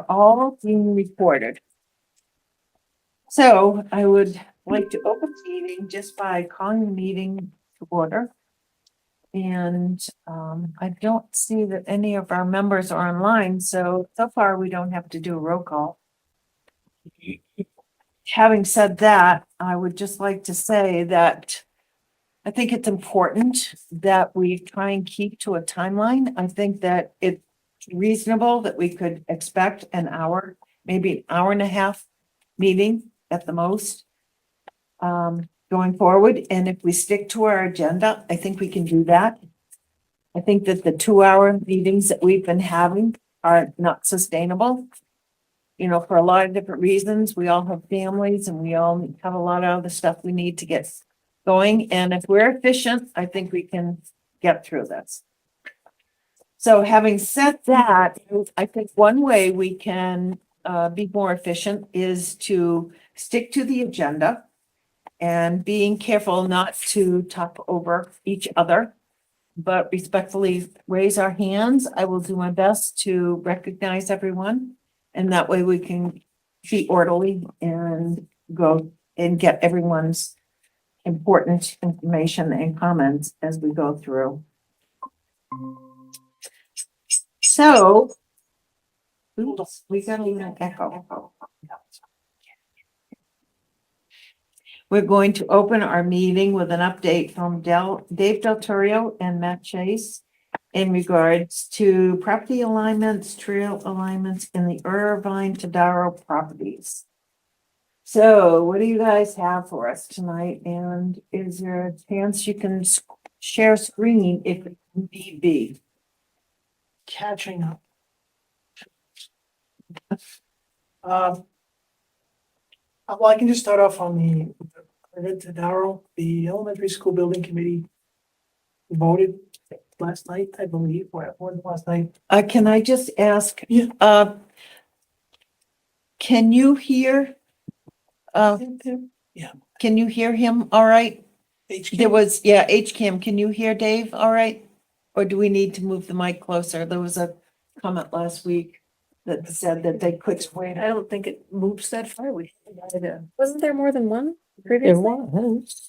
all being recorded. So I would like to open the meeting just by calling the meeting to order. And I don't see that any of our members are online, so far we don't have to do a roll call. Having said that, I would just like to say that I think it's important that we try and keep to a timeline. I think that it's reasonable that we could expect an hour, maybe an hour and a half meeting at the most going forward. And if we stick to our agenda, I think we can do that. I think that the 2-hour meetings that we've been having are not sustainable. You know, for a lot of different reasons. We all have families and we all have a lot of other stuff we need to get going. And if we're efficient, I think we can get through this. So having said that, I think one way we can be more efficient is to stick to the agenda and being careful not to talk over each other, but respectfully raise our hands. I will do my best to recognize everyone. And that way we can be orderly and go and get everyone's important information and comments as we go through. So. Oops, we got a little echo. We're going to open our meeting with an update from Dave Del Torrio and Matt Chase in regards to property alignments, trail alignments in the Irvine Tadaro properties. So what do you guys have for us tonight? And is there a chance you can share screen if need be? Catching up. Well, I can just start off on the Irvine Tadaro. The elementary school building committee voted last night, I believe, or last night. Can I just ask? Yeah. Can you hear? Yeah. Can you hear him? All right. There was, HCAM. Can you hear Dave? All right. Or do we need to move the mic closer? There was a comment last week that said that they could wait. I don't think it moves that far. Wasn't there more than one previously?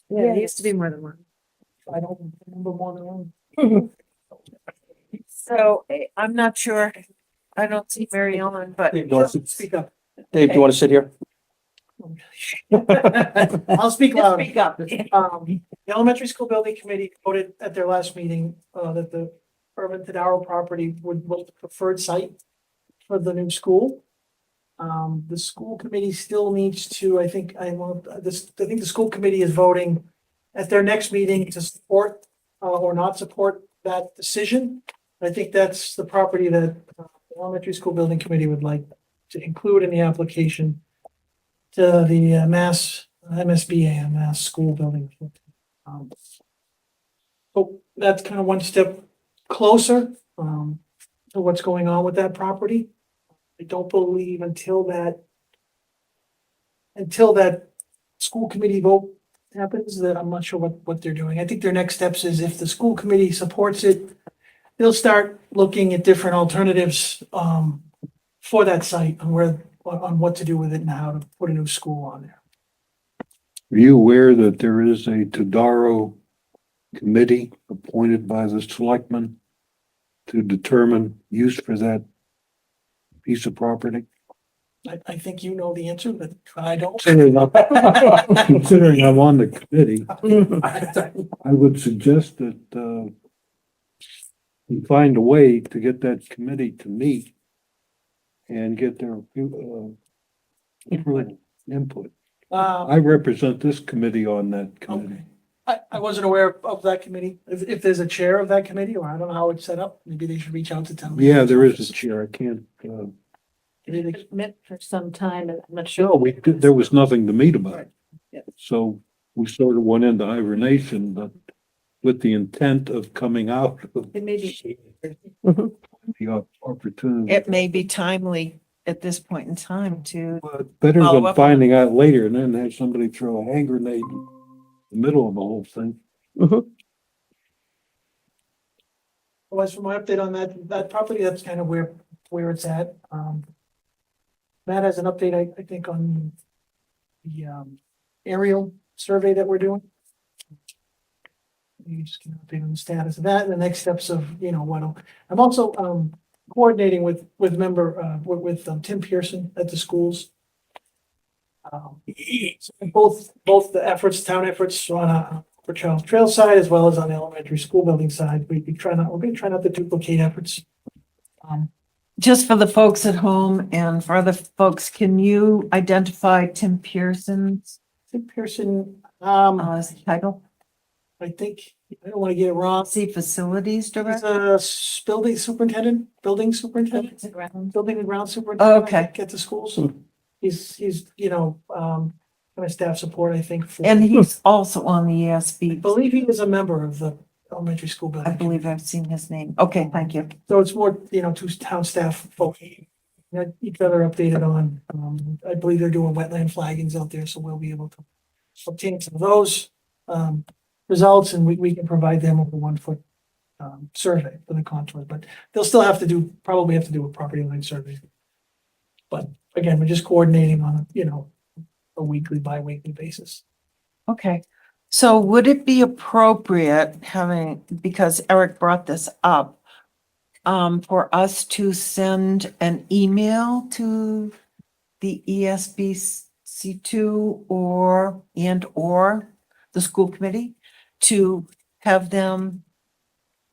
Yeah, there used to be more than one. I don't remember more than one. So I'm not sure. I don't see Mary Ellen, but Speak up. Dave, do you want to sit here? I'll speak just loud. speak up. The elementary school building committee voted at their last meeting, that the Irvine Tadaro property was the preferred site for the new school. The school committee still needs to, I think the school committee is voting at their next meeting to support, or not support that decision. I think that's the property that the elementary school building committee would like to include in the application to the Mass MSBA, Mass School Building. So that's kind of one step closer to what's going on with that property. I don't believe until that school committee vote happens, that I'm not sure what they're doing. I think their next steps is if the school committee supports it, they'll start looking at different alternatives for that site on what to do with it and how to put a new school on there. Are you aware that there is a Tadaro committee appointed by the selectmen to determine use for that piece of property? I think you know the answer, but I don't. Considering I'm on the committee, I would suggest that we find a way to get that committee to meet and get their input. I represent this committee on that committee. I wasn't aware of that committee. If there's a chair of that committee, or I don't know how it's set up, maybe they should reach out to town. Yeah, there is a chair. I can't, It met for some time, and I'm not no, sure. there was nothing to meet about. Yeah. So we sort of went into hibernation, but with the intent of coming out of It may be, the opportunity. it may be timely at this point in time to, But better follow than up on finding out later and then have somebody throw a hand grenade in the middle of the whole thing. Well, as for my update on that property, that's kind of where it's at. Matt has an update, I think, on the aerial survey that we're doing. You just can update on the status of that and the next steps of, I'm also coordinating with Tim Pearson at the schools. Both the efforts, town efforts on for Charles Trail side as well as on the elementary school building side. We're gonna try not to duplicate efforts. Just for the folks at home and for other folks, can you identify Tim Pearson's Tim Pearson, title? I think, I don't want to get it wrong. See facilities He's director? a building superintendent, building and ground superintendent. Oh, okay. I think, at the schools. He's, kind of staff support, I think. And he's also on the I ESB. believe he is a member of the elementary school I building. believe I've seen his name. Okay, thank you. So it's more, two town staff folks. Each other updated on, I believe they're doing wetland flaggings out there, so we'll be able to obtain some of those, results, and we can provide them with a 1 foot, survey for the contours, but they'll still probably have to do a property line survey. But again, we're just coordinating on, a weekly, bi-weekly basis. Okay, so would it be appropriate because Eric brought this up, for us to send an email to the ESBC2 or the school committee to have them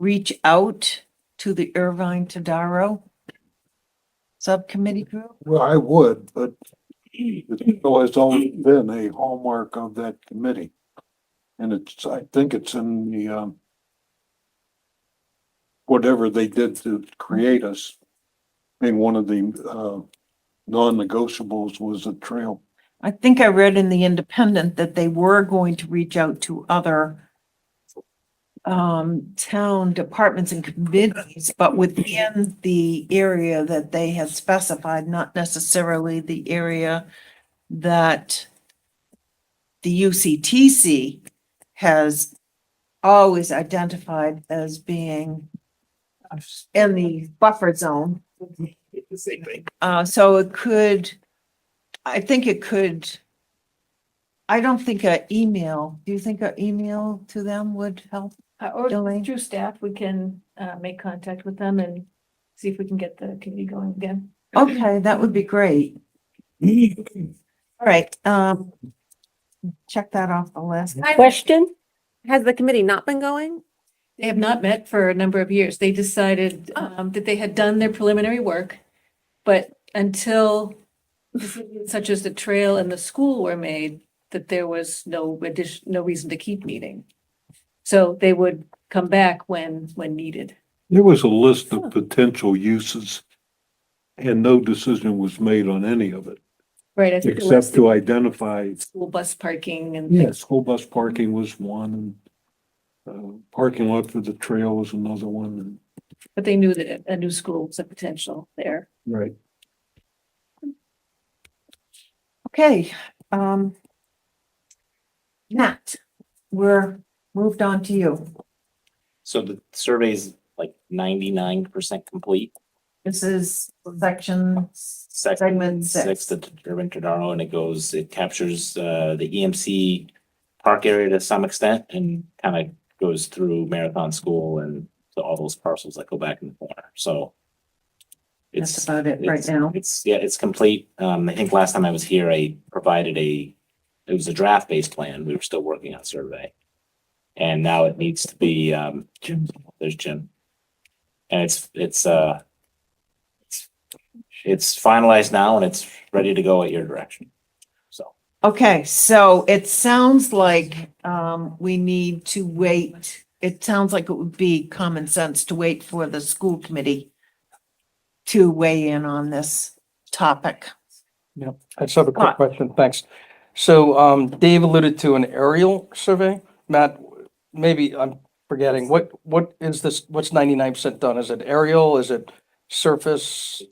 reach out to the Irvine Tadaro subcommittee group? Well, I would, but it has always been a hallmark of that committee. And I think it's in the, whatever they did to create us. I mean, one of the, non-negotiables was a trail. I think I read in the Independent that they were going to reach out to other town departments and committees, but within the area that they had specified, not necessarily the area that the UCTC has always identified as being in the buffer zone. The same thing. So I don't think do you think an email to them would help? Or Elaine? through staff, we can make contact with them and see if we can get the committee going again. Okay, that would be great. All right, check that off the list. Question, has the committee not been going? They have not met for a number of years. They decided that they had done their preliminary work, but until decisions such as the trail and the school were made, that there was no reason to keep meeting. So they would come back when needed. There was a list of potential uses and no decision was made on any of it, Right. I think it was except to identify, school bus parking and yeah, school bus parking was one, and parking lot for the trail was another one. but they knew that a new school was a potential there. Right. Okay, Nat, we're moved on to you. So the survey is like 99% complete. This is section Segment Segment six, six. the Irvine Tadaro, and it captures the EMC park area to some extent and kind of goes through Marathon School and to all those parcels that go back in the corner. So That's it's about it right now. It's complete. I think last time I was here, I provided it was a draft-based plan. We were still working on survey. And now it needs to be, there's Jim. And it's finalized now and it's ready to go at your direction. So, Okay, so it sounds like we need to wait. It sounds like it would be common sense to wait for the school committee to weigh in on this topic. Yeah, I just have a Scott. quick question, thanks. So, Dave alluded to an aerial survey. Matt, maybe I'm forgetting, what is this, what's 99% done? Is it aerial, is it surface?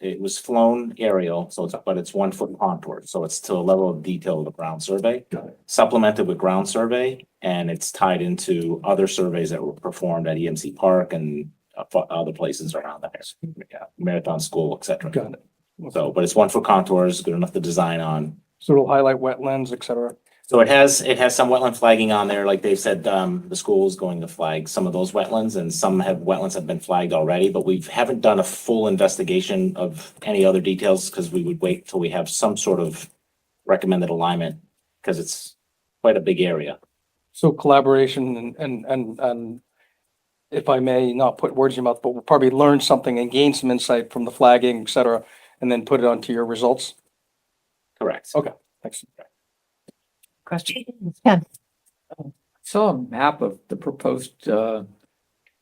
it was flown aerial, but it's 1 foot contour. So it's to a level of detail of the ground survey. Supplemented with ground survey, and it's tied into other surveys that were performed at EMC Park and other places around there. Yeah, Marathon School, et cetera. Got it. So, but it's 1 foot contours, good enough to design on. So it'll highlight wetlands, et cetera. So it has some wetland flagging on there, like Dave said, the school is going to flag some of those wetlands and some wetlands have been flagged already, but we haven't done a full investigation of any other details because we would wait till we have some sort of recommended alignment, because it's quite a big area. So collaboration and if I may not put words in your mouth, but we'll probably learn something and gain some insight from the flagging, et cetera, and then put it onto your results. Correct. Okay, thanks. Question? Ken? Saw a map of the proposed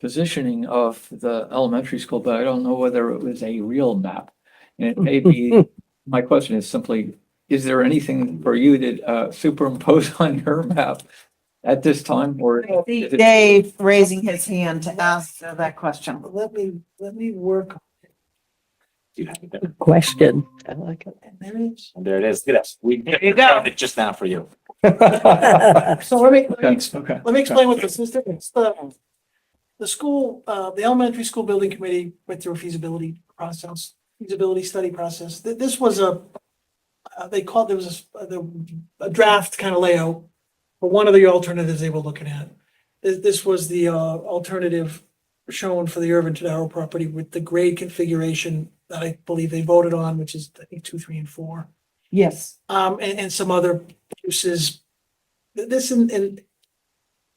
positioning of the elementary school, but I don't know whether it was a real map. And it may be, my question is simply, is there anything for you to superimpose on your map at this time, or? I see is it- Dave raising his hand to ask that question. Let me work. Do you have it there? Question. I like it. There it is. And there it is. Look at us. We There you go. it just now for you. So let me Okay. let me explain what this is. It's the school, the elementary school building committee went through a feasibility study process. This was they called, there was a draft kind of layout for one of the alternatives they were looking at. This was the alternative shown for the Irvin Tadaro property with the grade configuration that I believe they voted on, which is, I think, 2, 3, and 4. Yes. And some other uses. This in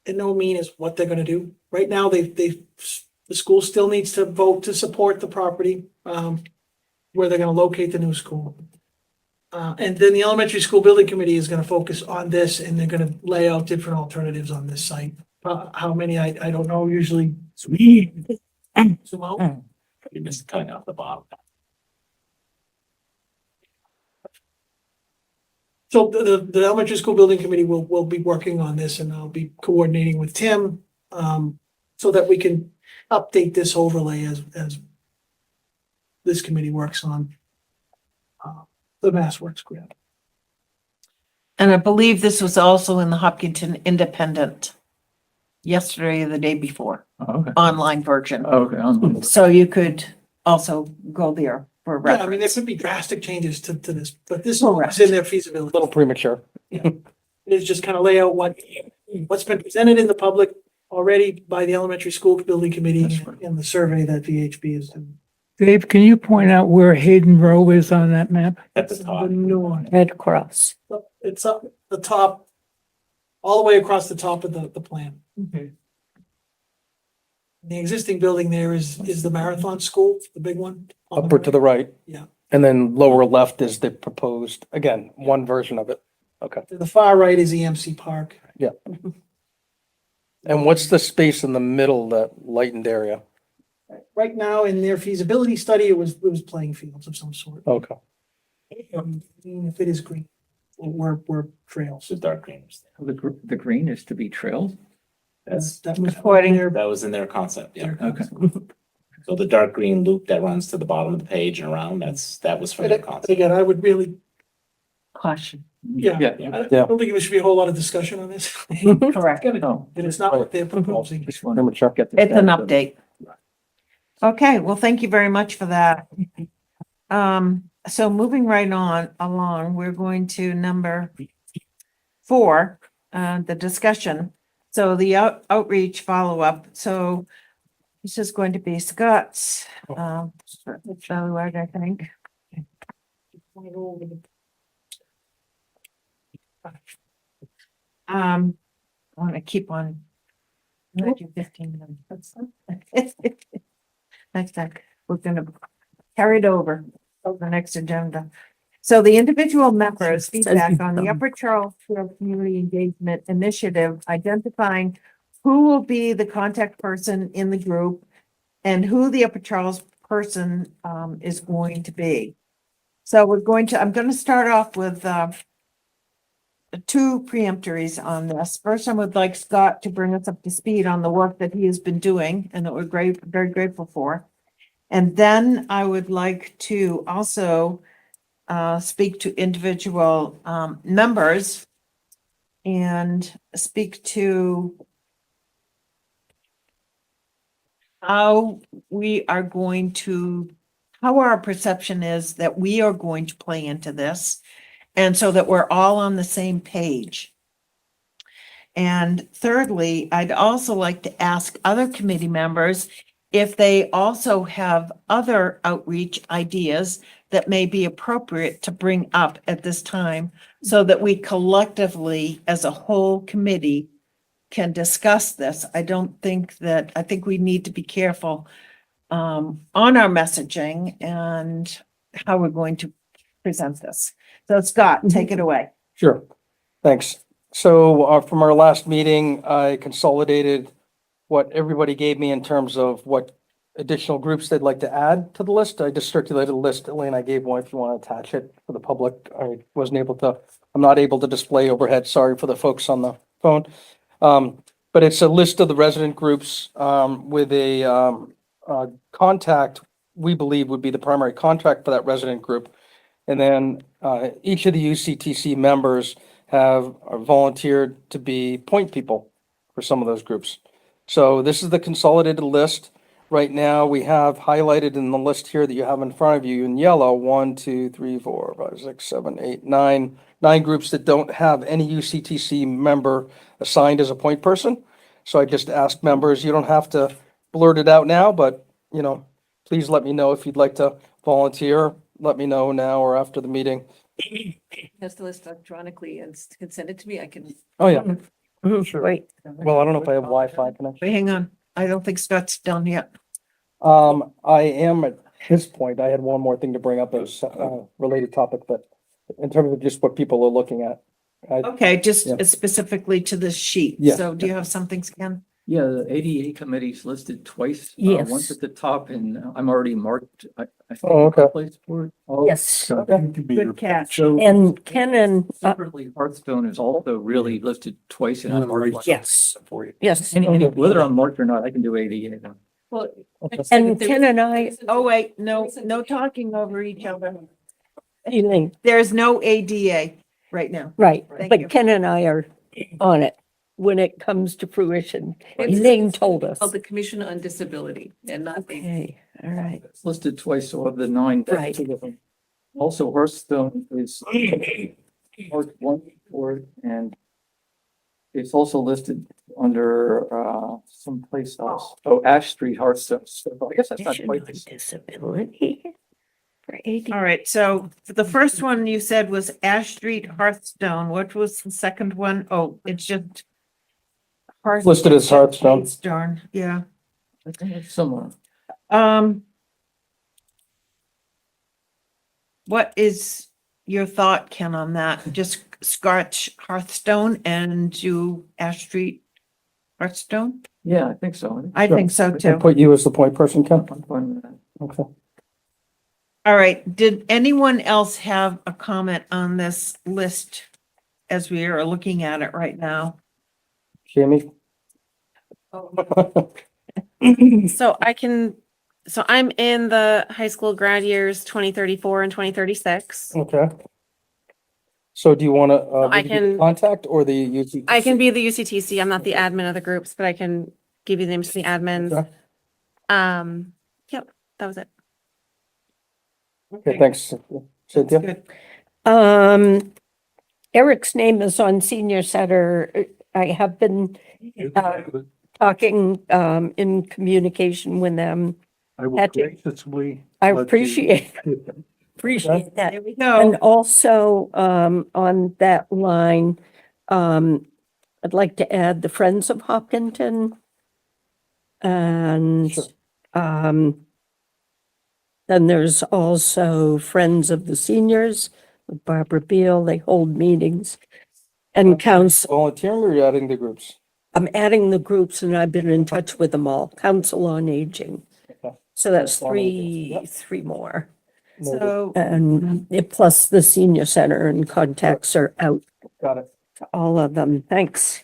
no mean is what they're gonna do. Right now, the school still needs to vote to support the property, where they're gonna locate the new school. And then the elementary school building committee is gonna focus on this, and they're gonna lay out different alternatives on this site. How many, I don't know, usually. Zoom out. You're just cutting off the bottom. So the elementary school building committee will be working on this, and I'll be coordinating with Tim, so that we can update this overlay as this committee works on the MassWorks grant. And I believe this was also in the Hopkinton Independent yesterday or the day before, Okay, online version. okay, So you could also go there for Yeah, I mean, there reference. could be drastic changes to this, but this Correct. is in their A feasibility. little premature. It's just kind of lay out what's been presented in the public already by the elementary school building committee and the survey that VHB is doing. Dave, can you point out where Hayden Row is on that map? At the top. The new one. Red Cross. It's up the top, all the way across the top of the plan. The existing building there is the Marathon School, the big one. on the Upward to the right. Yeah. And then lower left is the proposed, again, one version of it. Okay. To the far right is EMC Park. And what's the space in the middle, that lightened area? Right now, in their feasibility study, it was playing fields of some sort. Okay. If it is green, we're trails. The dark green. was there. the green is to be trailed? That was According- their- That was in their concept, yeah. Okay. So the dark green loop that runs to the bottom of the page and around, that was from their And concept. again, I would really, Caution. yeah, Yeah. I Yeah. don't think there should be a whole lot of discussion on this. Correct. No, And it's not what they're proposing. just want to Premature. get the It's an sense of- update. Okay, well, thank you very much for that. So moving right on along, we're going to number 4, the discussion. So the outreach follow-up. So this is going to be Scott's, Bellyward, I think. I want to keep on. I'm gonna do 15 minutes. Next time, we're gonna carry it over to the next agenda. So the individual members feedback on the Upper Charleston Community Engagement Initiative, identifying who will be the contact person in the group and who the Upper Charles person is going to be. So I'm going to start off with 2 preemptories on this. First, I would like Scott to bring us up to speed on the work that he has been doing and that we're very grateful for. And then I would like to also speak to individual members and speak to how we are going to how our perception is that we are going to play into this. And so that we're all on the same page. And thirdly, I'd also like to ask other committee members if they also have other outreach ideas that may be appropriate to bring up at this time, so that we collectively, as a whole committee, can discuss this. I think we need to be careful on our messaging and how we're going to present this. So Scott, take it away. Sure, thanks. So from our last meeting, I consolidated what everybody gave me in terms of what additional groups they'd like to add to the list. I just circulated a list. Elaine, I gave one if you want to attach it for the public. I'm not able to display overhead. Sorry for the folks on the phone. But it's a list of the resident groups with a contact we believe would be the primary contact for that resident group. And then each of the UCTC members have volunteered to be point people for some of those groups. So this is the consolidated list. Right now, we have highlighted in the list here that you have in front of you in yellow, 1, 2, 3, 4, 5, 6, 7, 8, 9 groups that don't have any UCTC member assigned as a point person. So I just ask members, you don't have to blurt it out now, but please let me know if you'd like to volunteer. Let me know now or after the meeting. Has the list electronically and can send it to me. I can. Oh, yeah. Mhm, Wait, Well, I don't know if I have Wi-Fi connection. Wait, hang on. I don't think Scott's done yet. I am at this point. I had one more thing to bring up as related topic, but in terms of just what people are looking at. Okay, just Yeah. specifically to this sheet. Yeah. So do you have something, Ken? Yeah, the ADA committee's listed twice. Yes. Once at the top and I'm already marked. I think Oh, okay. place for it. Oh, yes. Good catch. And Ken and, Separately, Hearthstone is also really listed twice and I'm marked. yes, yes. Whether I'm marked or not, I can do ADA then. Well. And Ken and I, Oh, wait, no talking over each other. Elaine, There's no ADA right now. right, Thank you. but Ken and I are on it when it comes to fruition. Elaine told us. Called the Commission on Disability and not the. Okay, all right. It's listed twice, so of the 9. that's Right. 2 of them. Also, Hearthstone is marked 1 for it, and it's also listed under someplace else. Oh, Ash Street Hearthstone. So I guess that's not Commission quite on the same. Disability for AD. All right, so the first one you said was Ash Street Hearthstone. What was the second one? Oh, it's just Listed as Hearthstone. Darn, yeah. I think it's similar. What is your thought, Ken, on that? Just scratch Hearthstone and do Ash Street Hearthstone? Yeah, I think so. I think so And too. put you as the point person, Ken? I'm fine with that. Okay. All right, did anyone else have a comment on this list as we are looking at it right now? Jamie? So I'm in the high school grad years 2034 and 2036. Okay. So do you want I to can- contact or the UC? I can be the UCTC. I'm not the admin of the groups, but I can give you the names of the admins. Okay. Yep, that was it. Okay, thanks. Cynthia? Good. Eric's name is on senior center. I have been talking, in communication with them. I will Patrick. graciously. I let you- appreciate that. There we And go. also, on that line, I'd like to add the Friends of Hopkinton. And, Sure. then there's also Friends of the Seniors with Barbara Beal. They hold meetings. And Volunteering or you're adding the groups? I'm adding the groups and I've been in touch with them all. Council on Aging. Okay. So that's Council on Aging, yep. three more. So, And plus the senior center and contacts are out Got it. to all of them. Thanks.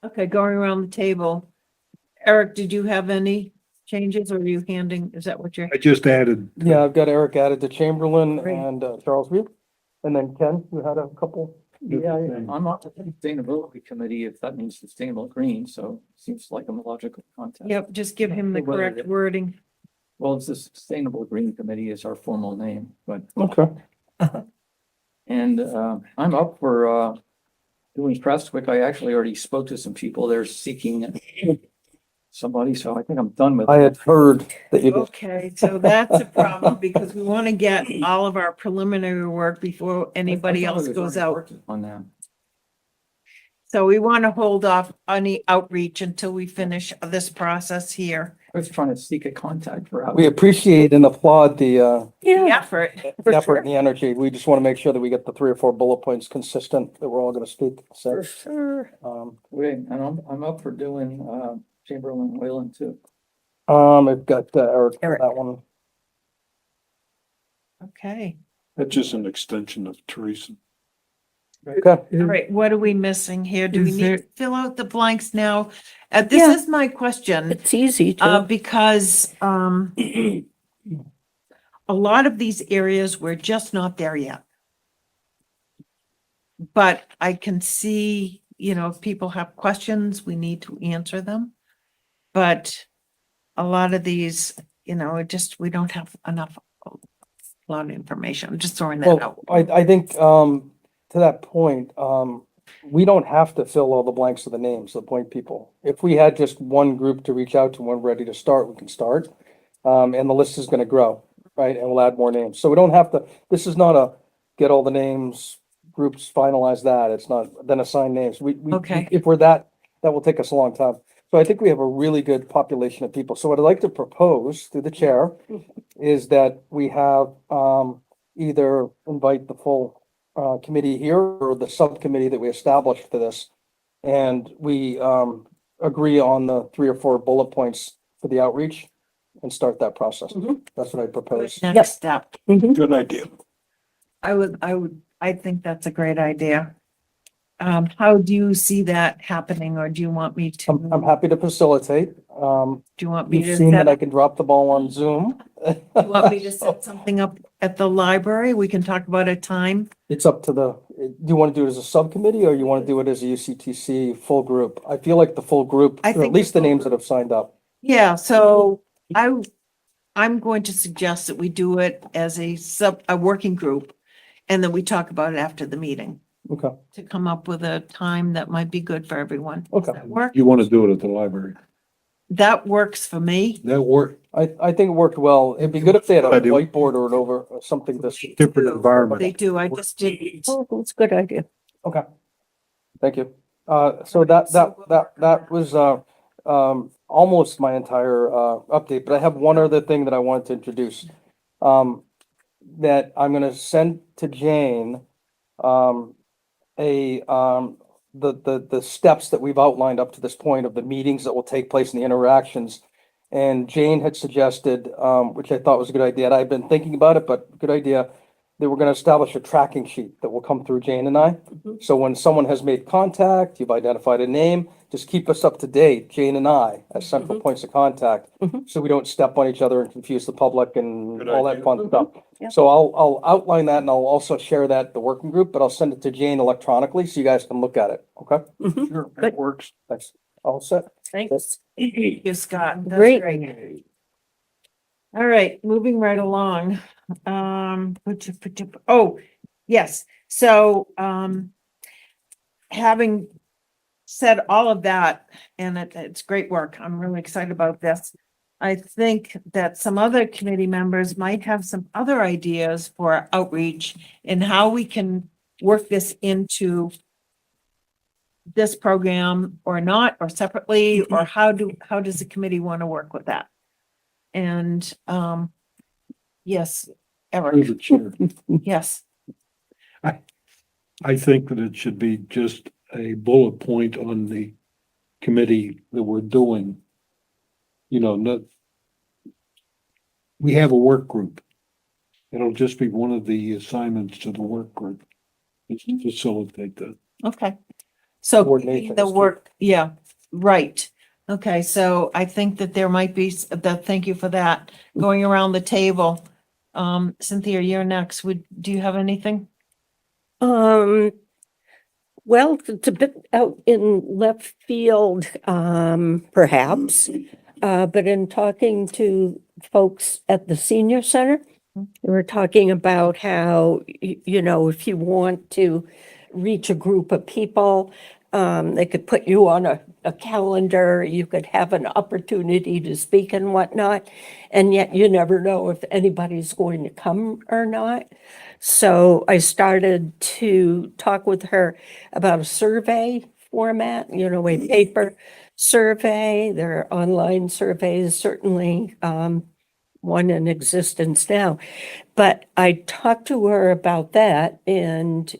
okay, going around the table. Eric, did you have any changes or are you handing, is that what you're? I just added. Yeah, I've got Eric added to Chamberlain Great. and Charles View. And then Ken, you had a couple? Yeah, I'm on the sustainability committee, if that means sustainable green, so seems like I'm a logical contact. Yep, just give him the Whether correct it- wording. Well, it's the Sustainable Green Committee is our formal name, but, Okay. and, I'm up for, doing Prestwick. I actually already spoke to some people. They're seeking somebody, so I think I'm done with I it. had heard that you did. Okay, so that's a problem because we want to get all of our preliminary work before anybody I thought I else was goes already out. working on that. So we want to hold off any outreach until we finish this process here. I was trying to seek a contact for. We appreciate and applaud the The Yeah, effort. for effort sure, and the energy. We just want to make sure that we get the 3 or 4 bullet points consistent, that we're all going to speak. for So, sure. Wait, and I'm up for doing, Chamberlain Wayland too. I've got Eric for Eric. that one. Okay, That's just an extension of Teresa. Okay. all right, what are we missing here? Do we Is need there- to fill out the blanks now? This Yeah. is my question. It's easy Uh, to. because, a lot of these areas, we're just not there yet. But I can see, if people have questions, we need to answer them. But a lot of these, we don't have enough, a lot of information. I'm just throwing that out. Well, I think, to that point, we don't have to fill all the blanks of the names, the point people. If we had just one group to reach out to when we're ready to start, we can start. And the list is gonna grow, right? And we'll add more names. So we don't have to, this is not a get all the names, groups finalize that. It's not, then assign names. Okay. If we're that will take us a long time. So I think we have a really good population of people. So what I'd like to propose through the chair is that we have, either invite the full committee here or the subcommittee that we established for this. And we agree on the 3 or 4 bullet points for the outreach and start that process. That's what I propose. Yep. Next step. Mhm. Good idea. I think that's a great idea. How do you see that happening, or do you want me to? I'm happy to facilitate. Do you want me to You've seen set that I can drop the ball on Zoom. You want me to set something up at the library? We can talk about a time. It's up to do you want to do it as a subcommittee or you want to do it as a UCTC full group? I feel like the full group, I or at think least the the full names that have signed up. Yeah, so I'm going to suggest that we do it as a working group. And then we talk about it after the meeting Okay, to come up with a time that might be good for everyone. Does okay. that work? You want to do it at the library. That works for me. That work, I think it worked well. It'd be good if they had a I do. whiteboard or something this. different environment. They do. I just didn't. Oh, that's a good idea. Okay. Thank you. So that was, almost my entire, update, but I have one other thing that I wanted to introduce. That I'm gonna send to Jane, the steps that we've outlined up to this point of the meetings that will take place and the interactions. And Jane had suggested, which I thought was a good idea, and I've been thinking about it, but good idea, that we're gonna establish a tracking sheet that will come through Jane and I. So when someone has made contact, you've identified a name, just keep us up to date, Jane and I, as central points of contact. So we don't step on each other and confuse the public and Good all that idea. fun stuff. Yeah. So I'll outline that and I'll also share that at the working group, but I'll send it to Jane electronically so you guys can look at it, okay? Sure, Good. that works. Thanks. All set? Thanks. Thank you, Scott. That's Great. All right, moving right along. Oh, yes. So, having said all of that, and it's great work. I'm really excited about this. I think that some other committee members might have some other ideas for outreach and how we can work this into this program or not, or separately, or how does the committee want to work with that? And, yes, Through Eric, the chair. yes, I think that it should be just a bullet point on the committee that we're doing. You know, not. We have a work group. It'll just be one of the assignments to the work group. Is to facilitate that. okay. So Coordination the is key. work, yeah, right. Okay, so I think that there might be, thank you for that, going around the table. Cynthia, you're next. Do you have anything? Well, it's a bit out in left field, perhaps. but in talking to folks at the senior center, they were talking about how, you know, if you want to reach a group of people, they could put you on a calendar, you could have an opportunity to speak and whatnot, and yet you never know if anybody's going to come or not. So I started to talk with her about a survey format, you know, a paper survey. There are online surveys, certainly one in existence now. But I talked to her about that, and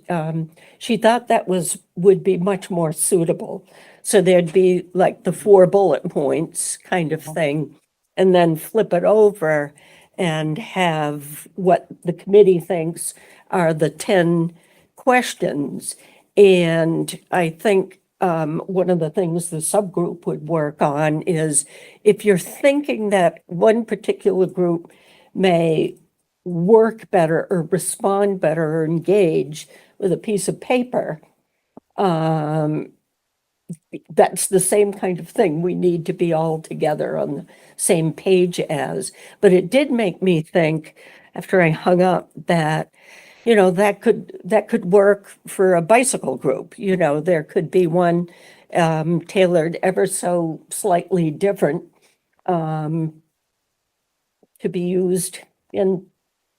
she thought that would be much more suitable. So there'd be like the 4 bullet points kind of thing, and then flip it over and have what the committee thinks are the 10 questions. And I think one of the things the subgroup would work on is if you're thinking that one particular group may work better or respond better or engage with a piece of paper, that's the same kind of thing. We need to be all together on the same page as. But it did make me think, after I hung up, that, you know, that could work for a bicycle group. You know, there could be one tailored ever so slightly different to be used in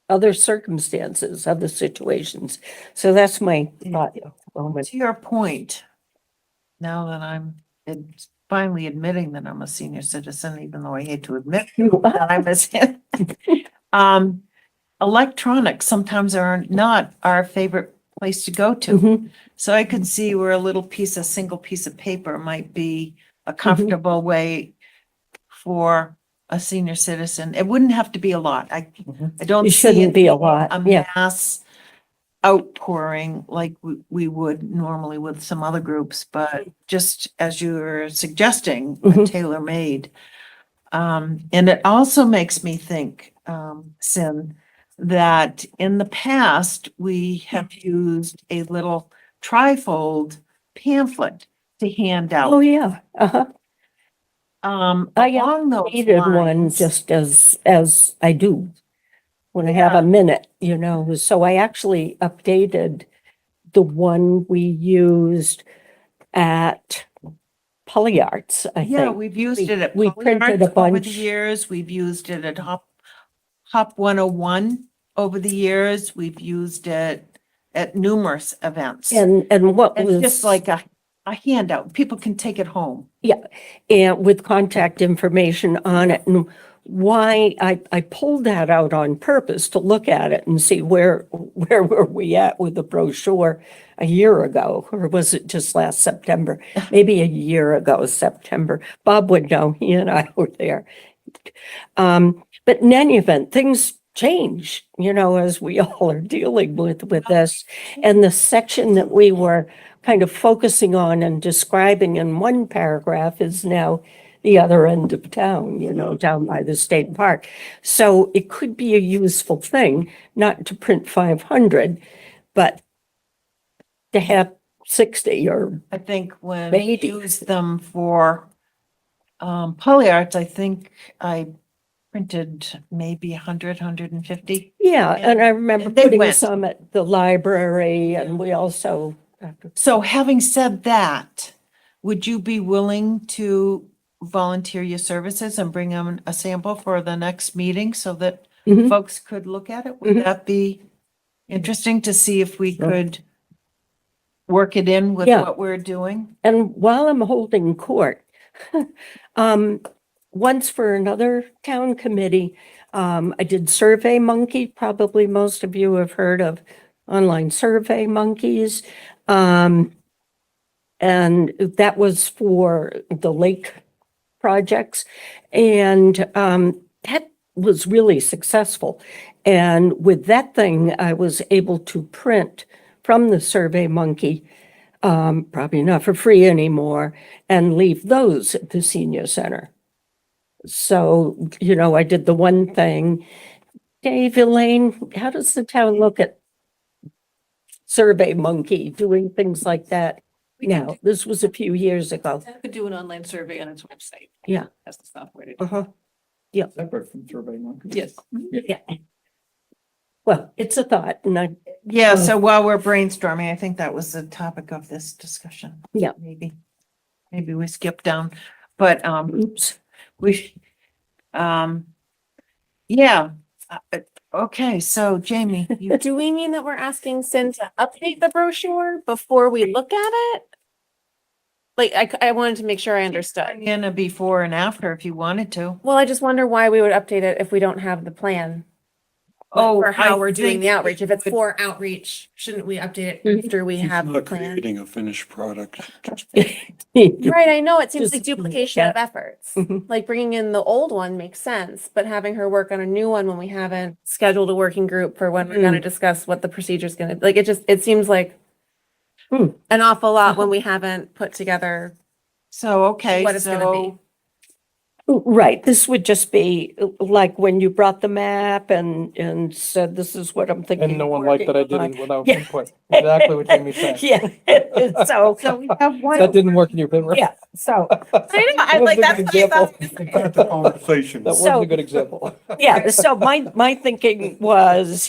other circumstances, other situations. So that's my thought. moment. To your point, now that I'm finally admitting that I'm a senior citizen, even though I hate to admit that I'm a electronics sometimes are not our favorite place to go to. Mhm. So I could see where a single piece of paper might be a comfortable way for a senior citizen. It wouldn't have to be a lot. I don't It see shouldn't it be a being lot, a yeah. mass outpouring like we would normally with some other groups, but just as you were suggesting, Mhm. tailor-made. And it also makes me think, Sin, that in the past, we have used a little trifold pamphlet to hand Oh, out. yeah. Uh-huh. I Along those needed one lines. just as I do when I have Yeah. a minute, you know. So I actually updated the one we used at Polyarts, I Yeah, think. we've used it at we printed a Polyarts over the bunch. years. We've used it at Hop 101 over the years. We've used it at numerous events. And what It's was. just like a handout. People can take it home. And with contact information on it. And why I pulled that out on purpose to look at it and see where were we at with the brochure a year ago, or was it just last September? Maybe a year ago, September. Bob would know, he and I were there. But in any event, things change, you know, as we all are dealing with this. And the section that we were kind of focusing on and describing in one paragraph is now the other end of town, you know, down by the state park. So it could be a useful thing, not to print 500, but to have 60 or I think when we Maybe. used them for Polyarts, I think I printed maybe 150. yeah. And I remember and they putting went. some at the library, and we also. So having said that, would you be willing to volunteer your services and bring them a sample for the next meeting so that Mhm. folks could look at it? Would Mhm. that be interesting to see if we Sure. could work it in with Yeah. what we're doing? And while I'm holding court, once for another town committee, I did Survey Monkey. Probably most of you have heard of online Survey Monkeys. And that was for the lake projects. And that was really successful. And with that thing, I was able to print from the Survey Monkey, probably not for free anymore, and leave those at the senior center. So, you know, I did the one thing. Dave, Elaine, how does the town look at Survey Monkey doing things like that? now. This was a few years ago. It could do an online survey on its website. Yeah. Has the software to do. Uh-huh. Separate from Survey Monkey. Yes. Yeah. Well, it's a thought and I, Yeah, so while we're brainstorming, I think that was the topic of this discussion. Yeah. Maybe we skipped down, but, oops, we, yeah. Okay, so Jamie, you Do we mean that we're asking Sin to update the brochure before we look at it? Like, I wanted to make sure I understood. bring in a before and after if you wanted to. Well, I just wonder why we would update it if we don't have the plan. Oh, For how I we're doing think the outreach. If it's would- for outreach, shouldn't we update it after we have the Not plan? creating a finished product. Right, I know, it seems Just- like duplication of efforts. Mhm. Like bringing in the old one makes sense, but having her work on a new one when we haven't scheduled a working group for when we're gonna discuss what the procedure's gonna, like, it seems like Hmm. an awful lot when we haven't put together. So, okay, What it's gonna be. so, Right, this would just be like when you brought the map and said, this is what I'm thinking. And no one liked that I working on." didn't without Yeah. input. Exactly what Jamie said. Yeah, so, so we have one. That didn't work in your favor. yeah, so, I know, I That was like, a that's good what I thought. example. Conversation. That wasn't So- a good example. yeah, so my thinking was,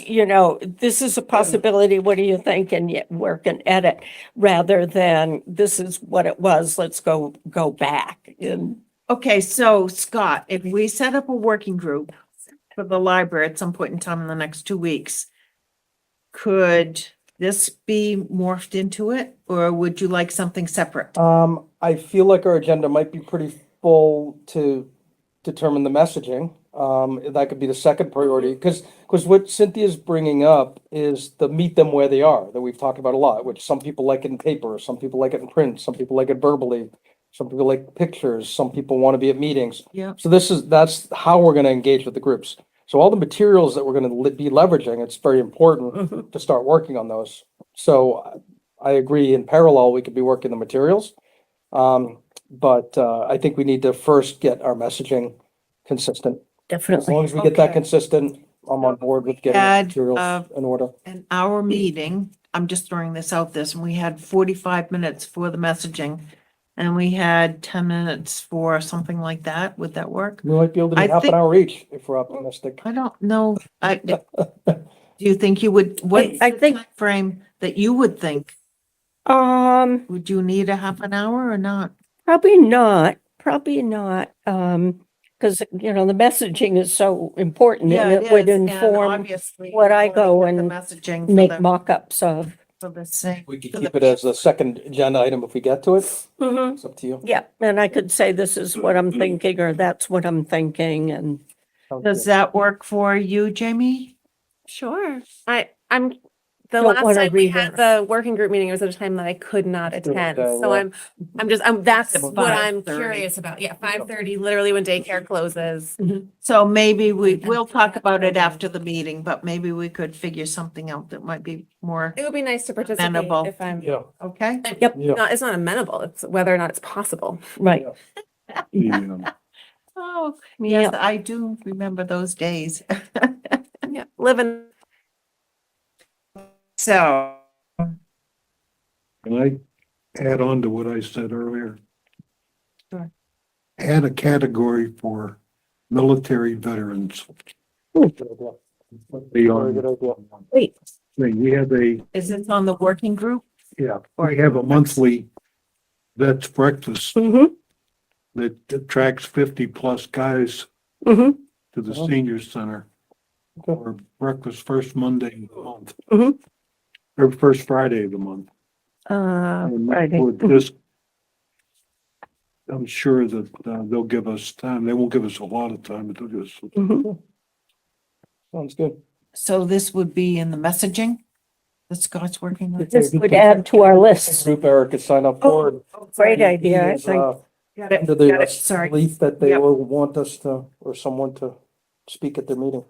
this is a possibility, what do you think? And yet work and edit, rather than this is what it was, let's go back and. Okay, so Scott, if we set up a working group for the library at some point in time in the next 2 weeks, could this be morphed into it, or would you like something separate? I feel like our agenda might be pretty full to determine the messaging. That could be the second priority, because what Cynthia's bringing up is the meet them where they are, that we've talked about a lot, which some people like it in paper, some people like it in print, some people like it verbally, some people like pictures, some people want to be at meetings. Yeah. So that's how we're going to engage with the groups. So all the materials that we're going to be leveraging, it's very important to start working on those. So I agree, in parallel, we could be working the materials. But I think we need to first get our messaging consistent. As Definitely. long as we get that Okay. consistent, I'm on board with getting the Add, materials in order. An hour meeting, I'm just throwing this out this, and we had 45 minutes for the messaging, and we had 10 minutes for something like that. Would that work? We might be able to I do half think- an hour each if we're optimistic. I don't know. Do you think you would, what's I the think- frame that you would think? Would you need a half an hour or not? Probably not, because, the messaging is so important and it would is, and inform, obviously what I you wanna go get the and messaging for make the- mock-ups of. for the same. We could keep it as a second agenda item if we get to it. Mhm. It's up to you. Yeah, and I could say this is what I'm thinking, or that's what I'm thinking, and Does that work for you, Jamie? Sure. I'm, the Don't last wanna time we read had it. the working group meeting, it was at a time that I could not During the attend. day, So yeah. that's At what I'm 5:30. curious about. Yeah, 5:30, literally when daycare closes. So maybe we'll talk about it after the meeting, but maybe we could figure something out that might be more, It would be nice to participate Amenable. if I'm, Yeah. okay? Yep. Yeah. it's not amenable, it's whether or not it's possible. right. Yeah. Oh, yes, Yeah. I do remember those days. Yeah, living. So, Can I add on to what I said earlier? Sure. Add a category for military veterans. Very Beyond, good idea. Wait, we have is this on the working group? we have a monthly vets breakfast mm-hmm, that attracts 50+ guys mm-hmm, to the Oh. senior center Okay. for breakfast first Monday of the month. Mhm. Or first Friday of the month. And Friday. we're just, I'm sure that they'll give us time. They won't give us a lot of time, but they'll give us. Mhm. Sounds good. So this would be in the messaging that Scott's working on? This would add to our list. Group Eric could sign up for it. Great idea, I He is, think. Got it, Under got the it, sorry. belief that they Yep. will want us to, or someone to speak at their meeting.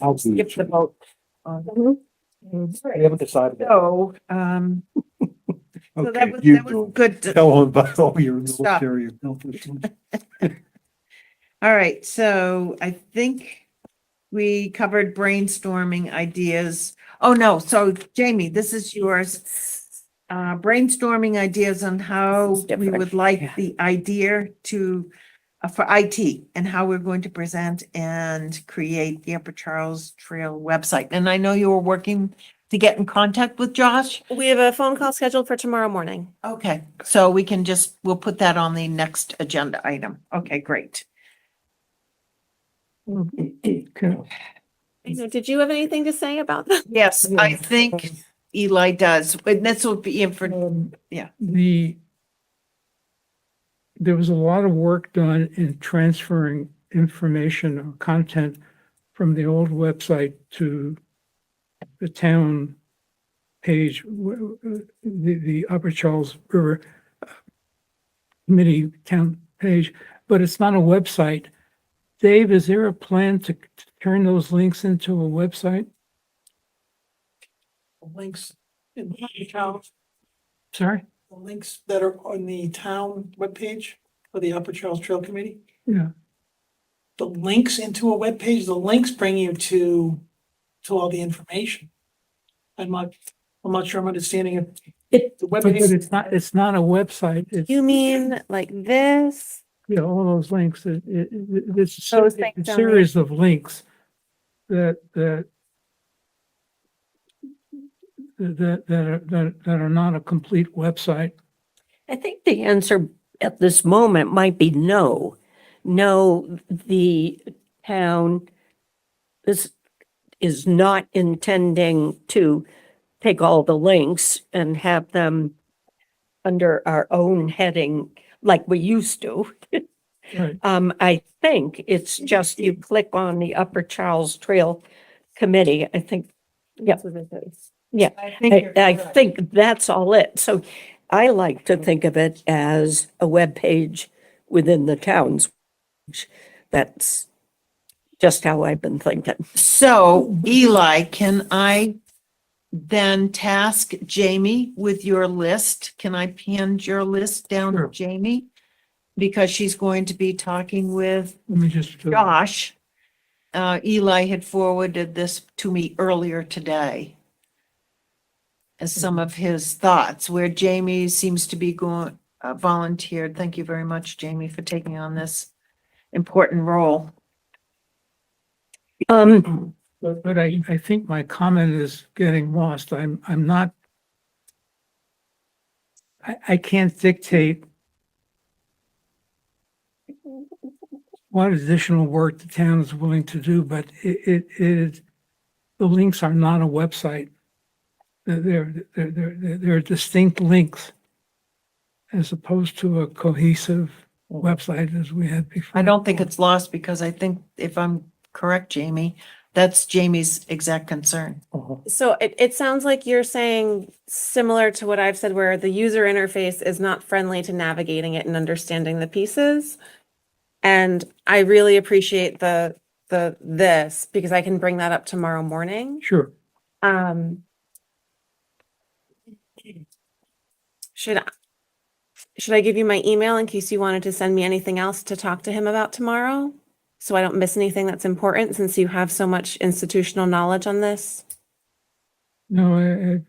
I'll do Skip it. the vote. We haven't decided. yet. So, so that Okay, was, you that was good. tell them about all your Stop. military accomplishments. All right, so I think we covered brainstorming ideas. Oh, no, so Jamie, this is yours. brainstorming ideas on how This is we different, would like yeah. the idea to, for IT and how we're going to present and create the Upper Charles Trail website. And I know you were working to get in contact with Josh. We have a phone call scheduled for tomorrow morning. Okay, so we can just, we'll put that on the next agenda item. Okay, great. Okay. I know, did you have anything to say about that? Yes, I think Eli does, and this will be in for, yeah. There was a lot of work done in transferring information or content from the old website to the town page, the Upper Charles River Committee town page, but it's not a website. Dave, is there a plan to turn those links into a website? Links in the town, Sorry? the links that are on the town webpage for the Upper Charles Trail Committee. Yeah. The links into a webpage, the links bring you to all the information. I'm not sure I'm understanding it. It- The But webpage, it's not a website. It's, You mean like this? yeah, all those links. It's Those a things down series of links that are not a complete website. I think the answer at this moment might be no. No, the town is not intending to take all the links and have them under our own heading like we used to. Right. I think it's just you click on the Upper Charles Trail Committee. I think, yeah, yeah. I think that's all it. So I like to think of it as a web page within the towns. That's just how I've been thinking. So Eli, can I then task Jamie with your list? Can I hand your list down to Sure. Jamie? Because she's going to be talking with Let me just, Josh. Eli had forwarded this to me earlier today as some of his thoughts, where Jamie seems to be going, volunteered. Thank you very much, Jamie, for taking on this important role. but I think my comment is getting lost. I'm not, I can't dictate what additional work the town is willing to do, but the links are not a website. They're distinct links as opposed to a cohesive website as we had before. I don't think it's lost because I think, if I'm correct, Jamie, that's Jamie's exact concern. So it sounds like you're saying similar to what I've said, where the user interface is not friendly to navigating it and understanding the pieces. And I really appreciate this because I can bring that up tomorrow morning. Sure. Should I give you my email in case you wanted to send me anything else to talk to him about tomorrow? So I don't miss anything that's important since you have so much institutional knowledge on this. No,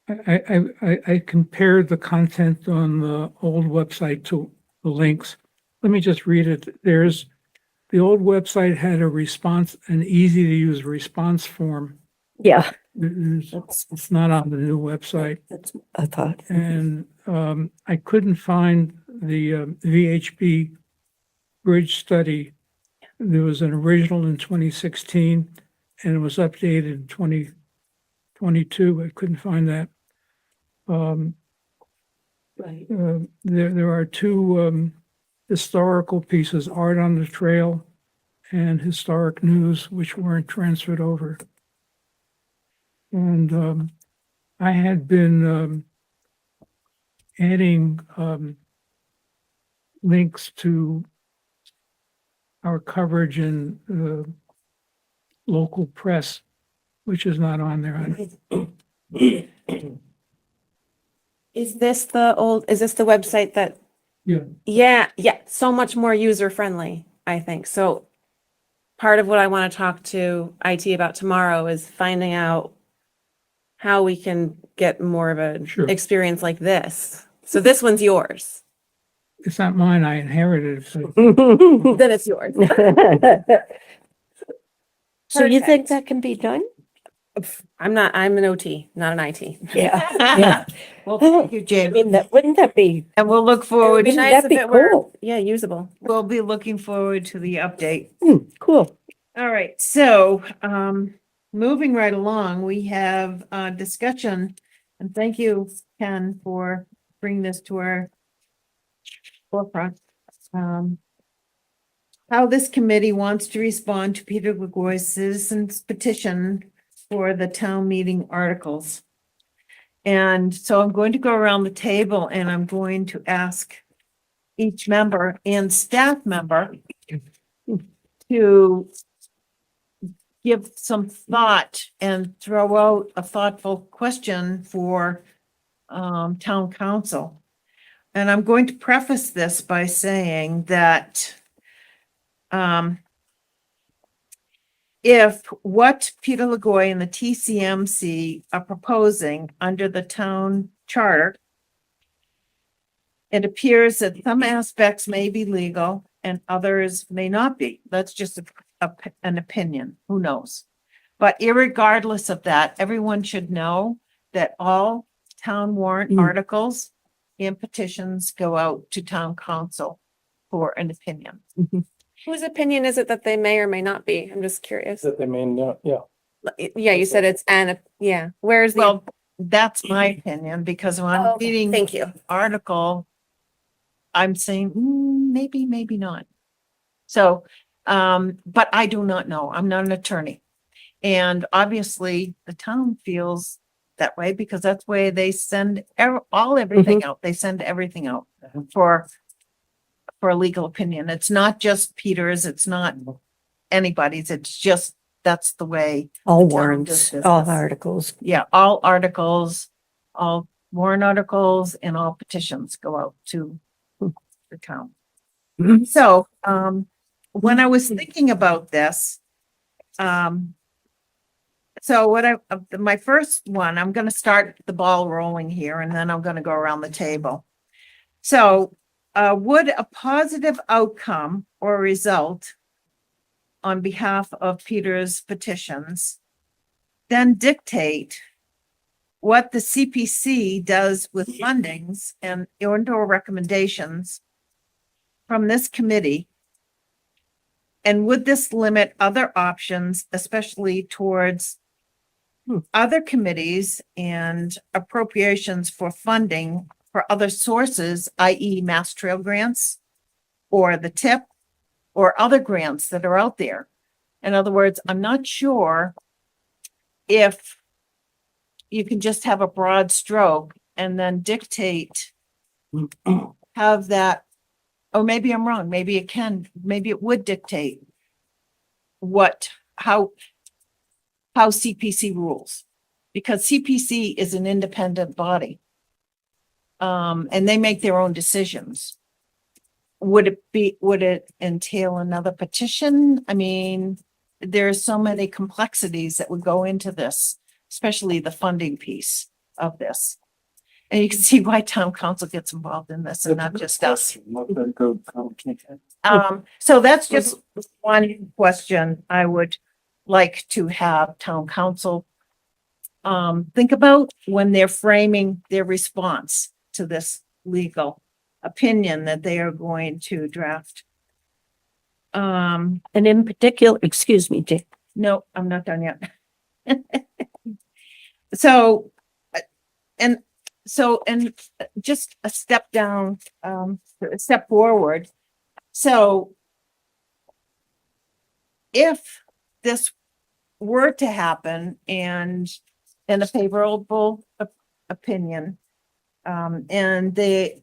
I compared the content on the old website to the links. Let me just read it. The old website had a response, an easy to use response form. Yeah, It's not on the new website. that's a thought. And I couldn't find the VHB bridge study. There was an original in 2016 and it was updated in 2022. I couldn't find that. Right. There are two historical pieces, Art on the Trail and Historic News, which weren't transferred over. And I had been adding links to our coverage in local press, which is not on there. Is this the website that? Yeah. Yeah, so much more user friendly, I think. So part of what I want to talk to IT about tomorrow is finding out how we can get more of a Sure. experience like this. So this one's yours. It's not mine, I inherited it. So Then it's yours. So you think Perfect. that can be done? I'm an OT, not an IT. Yeah, yeah. Well, thank you, I Jamie. mean, that, wouldn't that be, And we'll look It would forward, be Wouldn't nice that if be it were, cool? yeah, usable. we'll be looking forward to the update. Cool. All right, so, moving right along, we have a discussion, and thank you, Ken, for bringing this to our forefront. How this committee wants to respond to Peter Lagoy's citizens petition for the town meeting articles. And so I'm going to go around the table and I'm going to ask each member and staff member to give some thought and throw out a thoughtful question for town council. And I'm going to preface this by saying that if what Peter Lagoy and the TCMC are proposing under the town charter, it appears that some aspects may be legal and others may not be. That's just an opinion, who knows? But irregardless of that, everyone should know that all town warrant articles and petitions go out to town council for an opinion. Whose opinion is it that they may or may not be? I'm just curious. That they mean, yeah. Yeah, you said it's yeah. Where's the, Well, that's my opinion, because when Oh, I'm okay. reading Thank you. article, I'm saying, maybe, maybe not. So, but I do not know. I'm not an attorney. And obviously, the town feels that way because that's the way they send everything out. They send everything out for a legal opinion. It's not just Peter's, it's not anybody's, it's just, that's the way. All town does warrants, all business. articles. Yeah, all articles, all warrant articles and all petitions go out to the town. So, when I was thinking about this, so my first one, I'm gonna start the ball rolling here and then I'm gonna go around the table. So, would a positive outcome or result on behalf of Peter's petitions then dictate what the CPC does with fundings and or recommendations from this committee? And would this limit other options, especially towards other committees and appropriations for funding for other sources, i.e. Mass Trail grants or the TIP or other grants that are out there? In other words, I'm not sure if you can just have a broad stroke and then dictate, have that, or maybe I'm wrong, maybe it would dictate how CPC rules, because CPC is an independent body. And they make their own decisions. Would it entail another petition? I mean, there are so many complexities that would go into this, especially the funding piece of this. And you can see why town council gets involved in this and not just us. So that's just one question I would like to have town council think about when they're framing their response to this legal opinion that they are going to draft. And in particular, excuse me, Jane. No, I'm not done yet. So, and just a step down, a step forward. So if this were to happen and in a favorable opinion, and the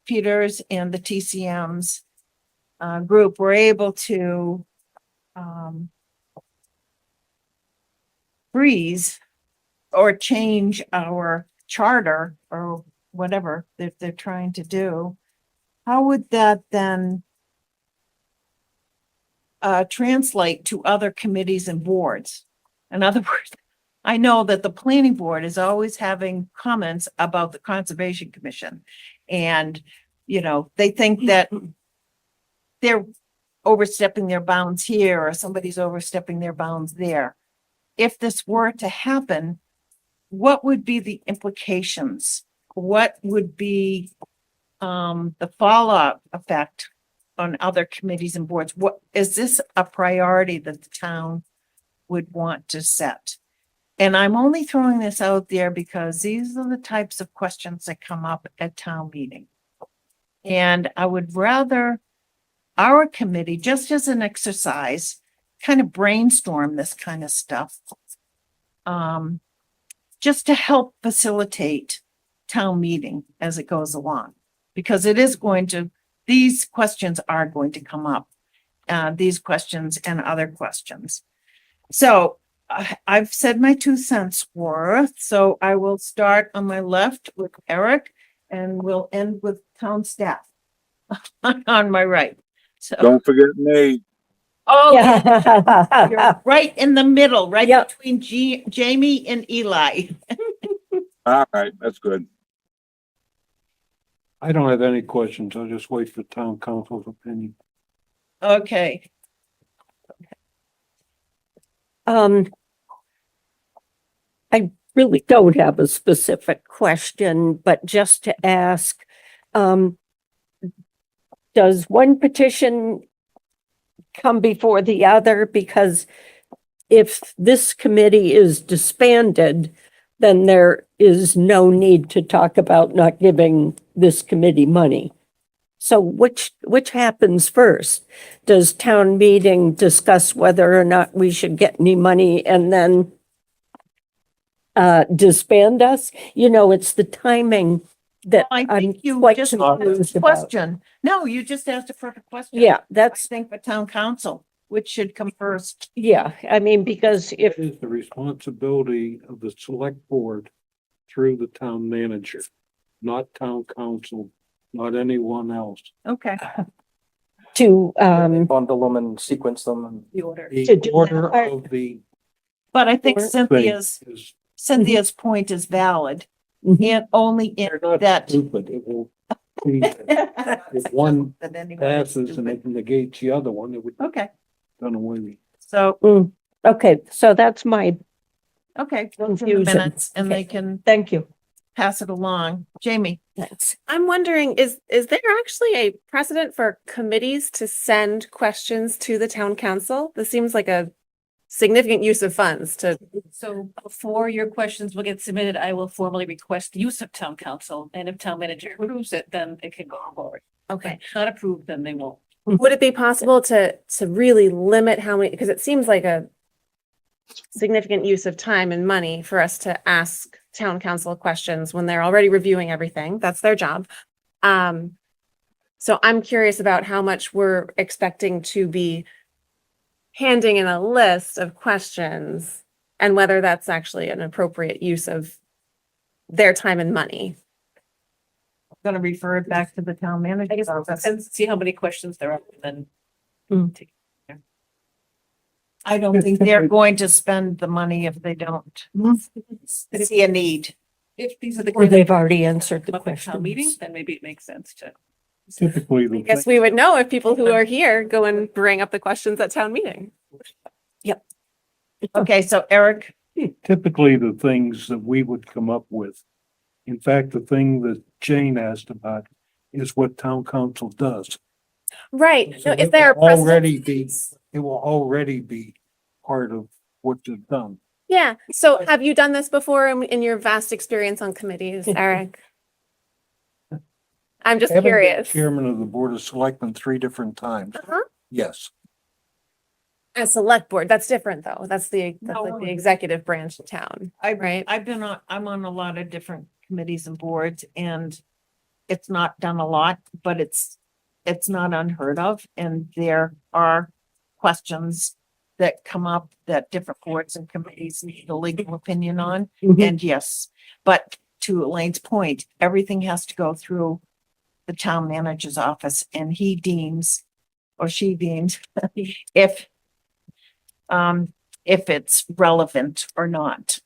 Peters and the TCM's group were able to freeze or change our charter or whatever that they're trying to do, how would that then translate to other committees and boards? In other words, I know that the planning board is always having comments about the Conservation Commission. And, you know, they think that they're overstepping their bounds here or somebody's overstepping their bounds there. If this were to happen, what would be the implications? What would be the fallout effect on other committees and boards? What, is this a priority that the town would want to set? And I'm only throwing this out there because these are the types of questions that come up at town meeting. And I would rather our committee, just as an exercise, kind of brainstorm this kind of stuff. Just to help facilitate town meeting as it goes along. Because it is going to, these questions are going to come up. These questions and other questions. So I've said my 2 cents worth, so I will start on my left with Eric and we'll end with town staff on my right. So, Don't forget me. oh, Yeah. you're right in the middle, right Yep. between Jamie and Eli. All right, that's good. I don't have any questions. I'll just wait for town council's opinion. Okay, I really don't have a specific question, but just to ask, does one petition come before the other? Because if this committee is disbanded, then there is no need to talk about not giving this committee money. So which happens first? Does town meeting discuss whether or not we should get any money and then disband us? You know, it's the timing that I I'm think you quite just asked confused a about. question. No, you just asked a perfect question. Yeah, I that's, think for town council, which should come first. yeah, I mean, because if, It is the responsibility of the select board through the town manager, not town council, not anyone else. Okay. to, Bundle them and sequence them and. The order. The To do order that. of the But I think Or- thing is, Cynthia's point is valid. Mhm. And only in they're not that. stupid. It will be, if one That anyone is passes and stupid. it negates the other one, it would be Okay, done away with. so, okay, so that's my okay, those are the confusion. minutes and they can Thank you. pass it along. Jamie, Thanks. I'm wondering, is there actually a precedent for committees to send questions to the town council? This seems like a significant use of funds to, So before your questions will get submitted, I will formally request use of town council, and if town manager approves it, then it can go forward. okay. If not approved, then they won't. Would it be possible to really limit how many, because it seems like a significant use of time and money for us to ask town council questions when they're already reviewing everything. That's their job. So I'm curious about how much we're expecting to be handing in a list of questions and whether that's actually an appropriate use of their time and money. I'm gonna refer it back to the town I manager's guess office. and see how many questions there are, and then. Mm. take- I don't think they're going to spend the money if they don't see a need. If these are the. Or they've already answered the Come up at town meeting, questions. then maybe it makes sense to. Typically, I guess we would know if people who are here go and bring up the questions at town meeting. Okay, so Eric, typically the things that we would come up with. In fact, the thing that Jane asked about is what town council does. Right. So No, is it there a will already precedent? be, it will already be part of what you've done. Yeah. So have you done this before in your vast experience on committees, Eric? I'm just Having been curious. Chairman of the Board of Selectmen 3 different times. Uh-huh. Yes. As select board, that's different though. That's like No. the executive branch of town, right? I'm on a lot of different committees and boards and it's not done a lot, but it's not unheard of. And there are questions that come up that different boards and committees need a legal opinion on. Mhm. And yes, but to Elaine's point, everything has to go through the town manager's office and he deems or she deems if it's relevant or not.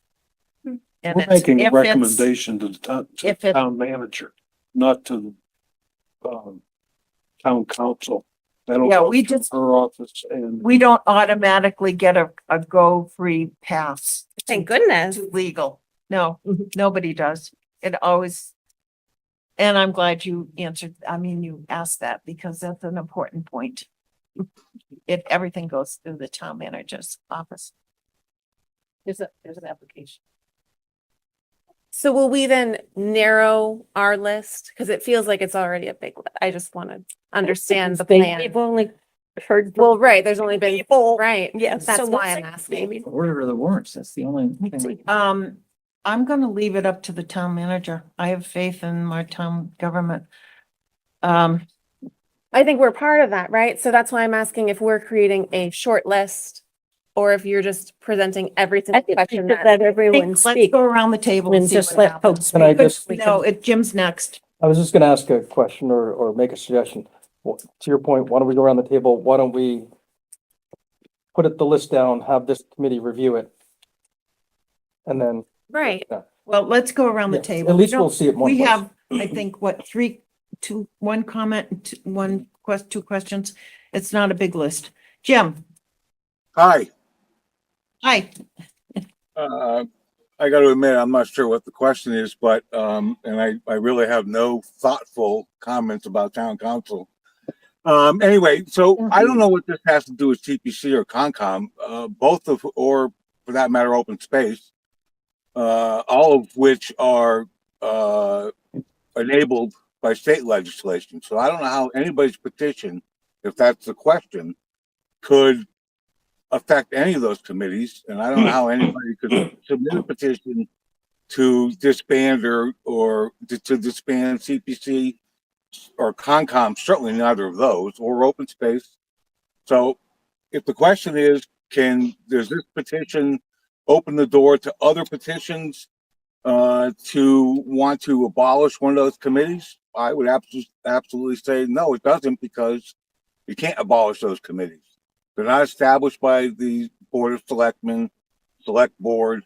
And We're it's- making a if it's- recommendation to the if it- town manager, not to the, town council. That'll Yeah, go we through just- her office and We don't automatically get a go free pass. Thank goodness. To legal. No, Mhm. nobody does. It always. And I'm glad you answered, I mean, you asked that because that's an important point. Everything goes through the town manager's office. There's an application. So will we then narrow our list? Because it feels like it's already a big, I just want to understand the plan. We've only heard. Well, right, there's only been, People. right, Yes. that's so why let's I'm see, asking. maybe- Order of the warrants, that's the only thing. I'm gonna leave it up to the town manager. I have faith in my town government. I think we're part of that, right? So that's why I'm asking if we're creating a short list or if you're just presenting every I single think we question should that. let everyone Let's speak go around the table and and see just what let happens. folks Can I speak. just- No, Jim's next. I was just gonna ask a question or make a suggestion. To your point, why don't we go around the table? Why don't we put the list down, have this committee review it? And then, Right. Well, let's go around the yeah, table. at least We we'll don't- see it more. We have, I think, what, one comment, two questions. It's not a big list. Jim, Hi, hi. I gotta admit, I'm not sure what the question is, but, and I really have no thoughtful comments about town council. Anyway, so I don't know what this has to do with TPC or Concom, both of, or for that matter, open space. All of which are, enabled by state legislation. So I don't know how anybody's petition, if that's the question, could affect any of those committees. And I don't know how anybody could submit a petition to disband or to disband CPC or Concom, certainly neither of those, or open space. So if the question is, does this petition open the door to other petitions to want to abolish one of those committees? I would absolutely say no, it doesn't, because you can't abolish those committees. They're not established by the Board of Selectmen, Select Board.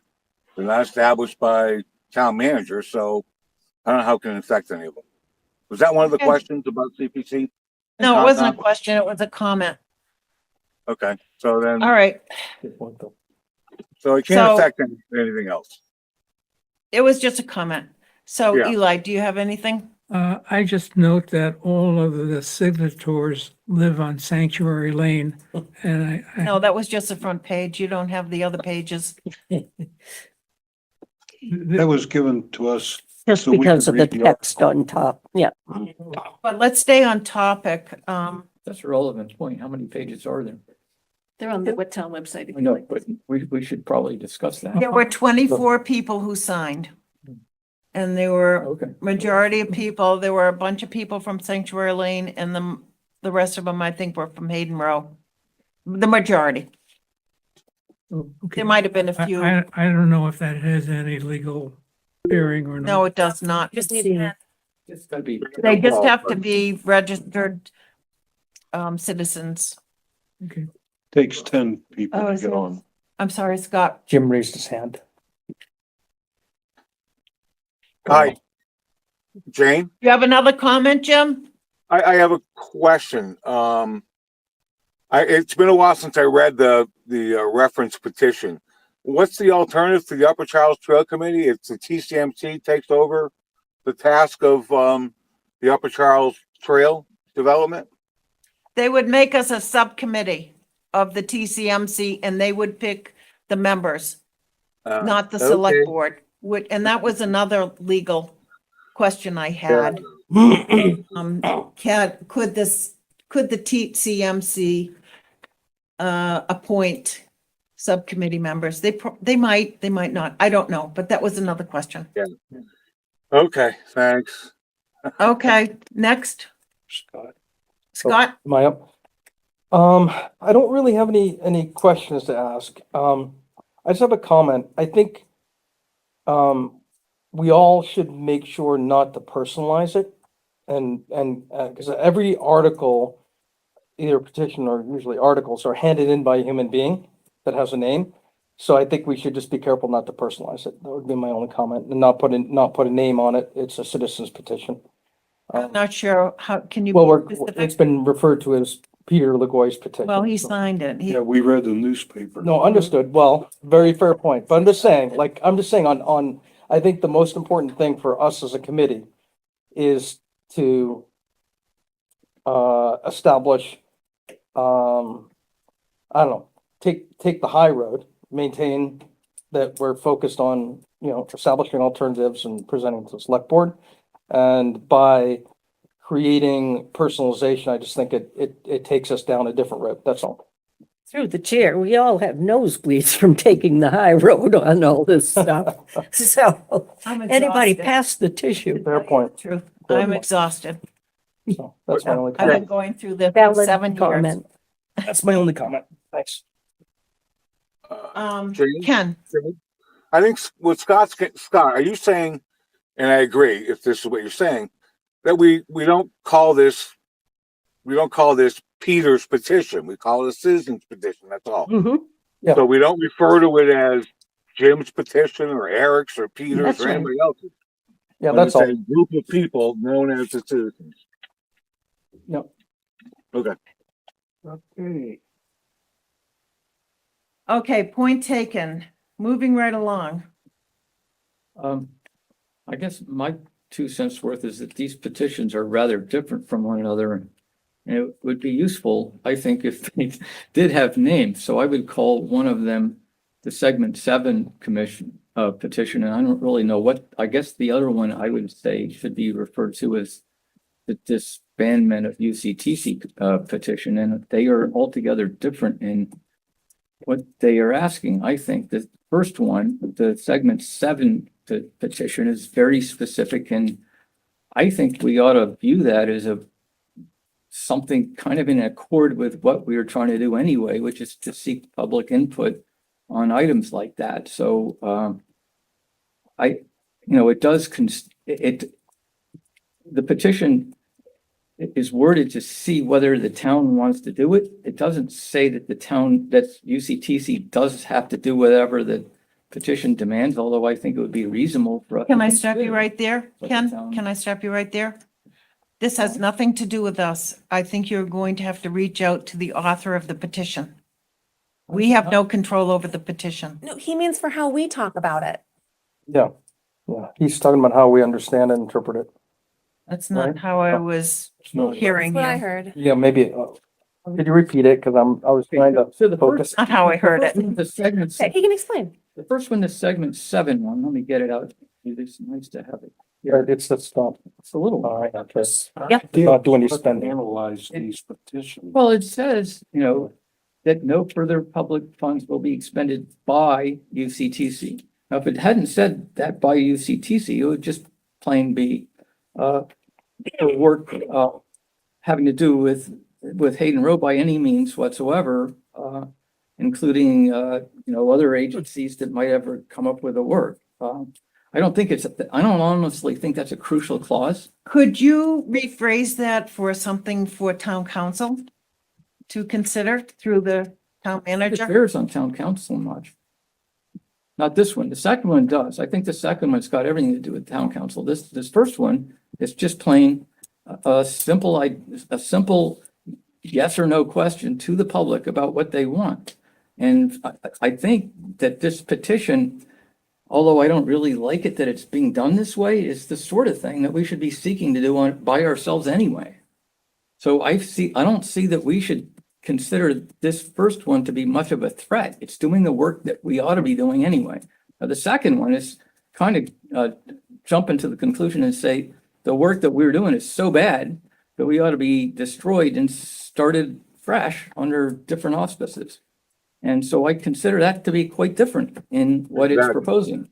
They're not established by town manager, so I don't know how it can affect any of them. Was that one of the Okay. questions about CPC? and No, it wasn't a Concom? question. It was a comment. Okay, so then, All right. so it So- can't affect anything else. It was just a comment. So Yeah. Eli, do you have anything? I just note that all of the signatories live on Sanctuary Lane, and I, No, that was just the front page. You don't have the other pages. that was given to us. Just So we because can of the read the text on top, yeah. But let's stay on topic. That's a relevant point. How many pages are there? They're on the What Town website. if I you know, like. but we should probably discuss that. There were 24 people who signed. And there were Okay. majority of people, there were a bunch of people from Sanctuary Lane and the rest of them, I think, were from Hayden Row. The majority. okay. There might have been a I, few. I don't know if that has any legal bearing or not. No, it does not. Just need See. to. It's gotta be. They just have to be registered citizens. Okay. Takes 10 people Oh, to is get it? on. I'm sorry, Scott. Jim raised his hand. Hi. Jane? You have another comment, Jim? I have a question. It's been a while since I read the reference petition. What's the alternative to the Upper Charles Trail Committee? It's the TCMC takes over the task of the Upper Charles Trail development? They would make us a subcommittee of the TCMC and they would pick the members, not the select okay. board. And that was another legal question I had. Could the TCMC appoint subcommittee members? They might not. I don't know, but that was another question. Okay, thanks. Okay, next, Scott. Scott. Am I up? I don't really have any questions to ask. I just have a comment. I think we all should make sure not to personalize it. And because every article, either petition or usually articles, are handed in by a human being that has a name. So I think we should just be careful not to personalize it. That would be my only comment, and not put a name on it. It's a citizen's petition. I'm not sure how, can you? Well, be it's specific? been referred to as Peter LaGoy's petition. Well, he so- signed it. He, Yeah, we read the newspaper. No, understood. Well, very fair point. But I'm just saying, I think the most important thing for us as a committee is to establish, I don't know, take the high road, maintain that we're focused on, establishing alternatives and presenting to the select board. And by creating personalization, I just think it takes us down a different road. That's all. Through the chair, we all have nosebleeds from taking the high road on all this stuff. So I'm anybody exhausted. pass the tissue. Fair point. Truth. Fair I'm point. exhausted. So that's my only I've comment. been going through this for Valid 7 years. comment. That's my only comment. Thanks. Jane? Ken, I think what Scott, are you saying, and I agree, if this is what you're saying, that we don't call this Peter's petition, we call it a citizen's petition, that's all. Mhm. Yeah. So we don't refer to it as Jim's petition or Eric's or Peter's That's or right. anybody else's. Yeah, But that's it's all. a group of people known as the citizens. Yep. Okay. Okay. okay, point taken. Moving right along. I guess my 2 cents worth is that these petitions are rather different from one another. And it would be useful, I think, if they did have names. So I would call one of them the segment 7 commission petition. And I don't really know I guess the other one I would say should be referred to as the disbandment of UCTC petition. And they are altogether different in what they are asking. I think the first one, the segment 7 petition, is very specific, and I think we ought to view that as something kind of in accord with what we are trying to do anyway, which is to seek public input on items like that. So it does the petition is worded to see whether the town wants to do it. It doesn't say that that UCTC does have to do whatever the petition demands, although I think it would be reasonable for us. Can to I stop you consider. right there? But Ken, the can I stop you right there? This has nothing to do with us. I think you're going to have to reach out to the author of the petition. We have no control over the petition. No, he means for how we talk about it. Yeah. Yeah. He's talking about how we understand and interpret it. That's not Right. how I was hearing That's what I you. heard. Yeah, maybe, could you repeat it? Cause I was trying to So the focus. first, Not how I heard it. the segment, Okay, he can explain. the first one, the segment 7 one, let me get it out. It's nice to have it. Right, it's the stop. It's a little. All right, okay. Yeah. Not doing any Let's spending. Analyze these petitions. Well, it says, that no further public funds will be expended by UCTC. Now, if it hadn't said that by UCTC, it would just plain be, work, having to do with Hayden Road by any means whatsoever, including, other agencies that might ever come up with the work. I don't honestly think that's a crucial clause. Could you rephrase that for something for town council to consider through the town It manager? bears on town council much. Not this one. The second one does. I think the second one's got everything to do with town council. This first one is just plain a simple yes or no question to the public about what they want. And I think that this petition, although I don't really like it that it's being done this way, is the sort of thing that we should be seeking to do by ourselves anyway. So I don't see that we should consider this first one to be much of a threat. It's doing the work that we ought to be doing anyway. Now, the second one is kind of jump into the conclusion and say, the work that we're doing is so bad that we ought to be destroyed and started fresh under different auspices. And so I consider that to be quite different in what it's Exactly. proposing.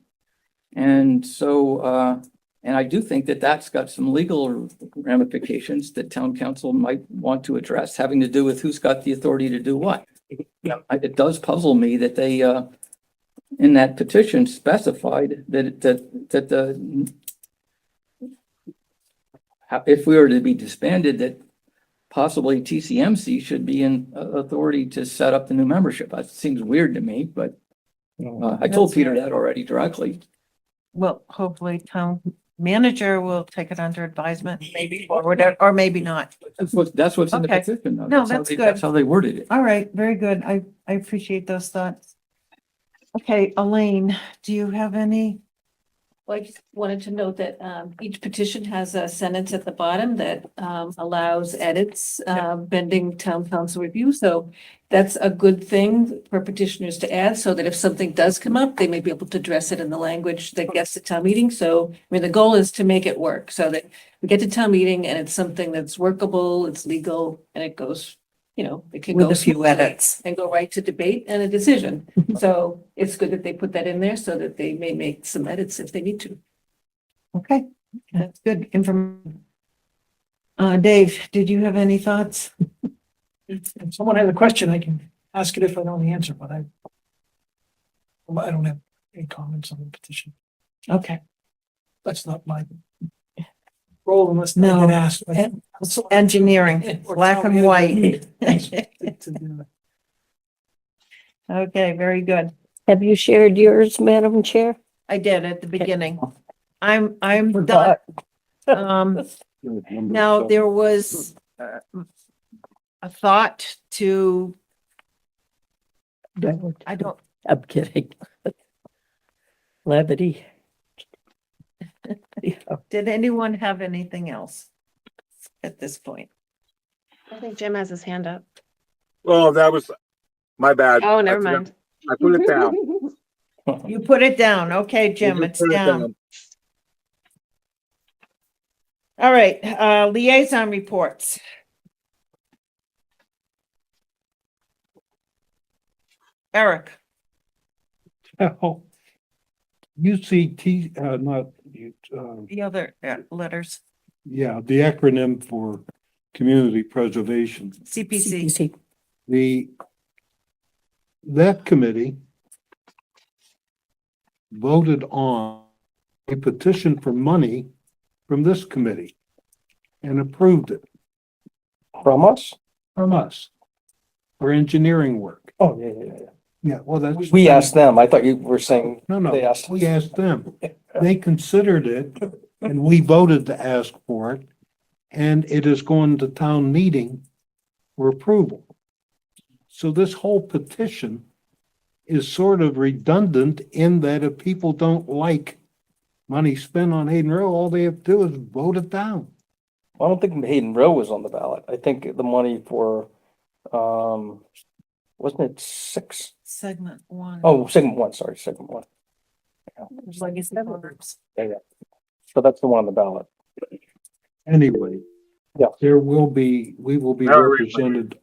And so, and I do think that that's got some legal ramifications that town council might want to address, having to do with who's got the authority to do what. It does puzzle me that they, in that petition specified that if we were to be disbanded, that possibly TCMC should be in authority to set up the new membership. That seems weird to me, but I told Peter that already directly. Well, hopefully town manager will take it under advisement, maybe forward it, or maybe not. That's what's in the Okay. petition. though. No, how that's they- good. That's how they worded it. All right, very good. I appreciate those thoughts. Okay, Elaine, do you have any? Well, I just wanted to note that each petition has a sentence at the bottom that allows edits pending town council review. So that's a good thing for petitioners to add, so that if something does come up, they may be able to address it in the language that gets to town meeting. So, I mean, the goal is to make it work so that we get to town meeting and it's something that's workable, it's legal, and it goes, it can go With a few smoothly edits. and go right to debate and a decision. So it's good that they put that in there so that they may make some edits if they need to. Okay, that's good information. Dave, did you have any thoughts? If someone has a question, I can ask it if I know the answer, but I don't have any comments on the petition. Okay. That's not my role unless I No. get asked. Engineering, black and white. To do that. Okay, very good. Have you shared yours, Madam Chair? I did at the beginning. I'm done. Forgot. Now, there was a thought to, I don't, I'm kidding. Levity. did anyone have anything else at this point? I think Jim has his hand up. Oh, that was my bad. Oh, never I forgot- mind. I put it down. You put it down. Okay, Jim, I it's put it down. All right, liaison reports. Eric, Well, UCT, not, the other letters, yeah, the acronym for Community Preservation. CPC. That committee voted on a petition for money from this committee and approved it From us? from us for engineering work. Oh, yeah. Yeah, well, that's. We asked them. I thought you were saying No, they no, asked. we asked them. They considered it and we voted to ask for it. And it is going to town meeting for approval. So this whole petition is sort of redundant in that if people don't like money spent on Hayden Row, all they have to do is vote it down. I don't think Hayden Row was on the ballot. I think the money for, wasn't it 6? Segment one. Oh, segment 1, sorry, segment 1. Legacy Farms. So that's the one on the ballot. Anyway. Yeah. We will be represented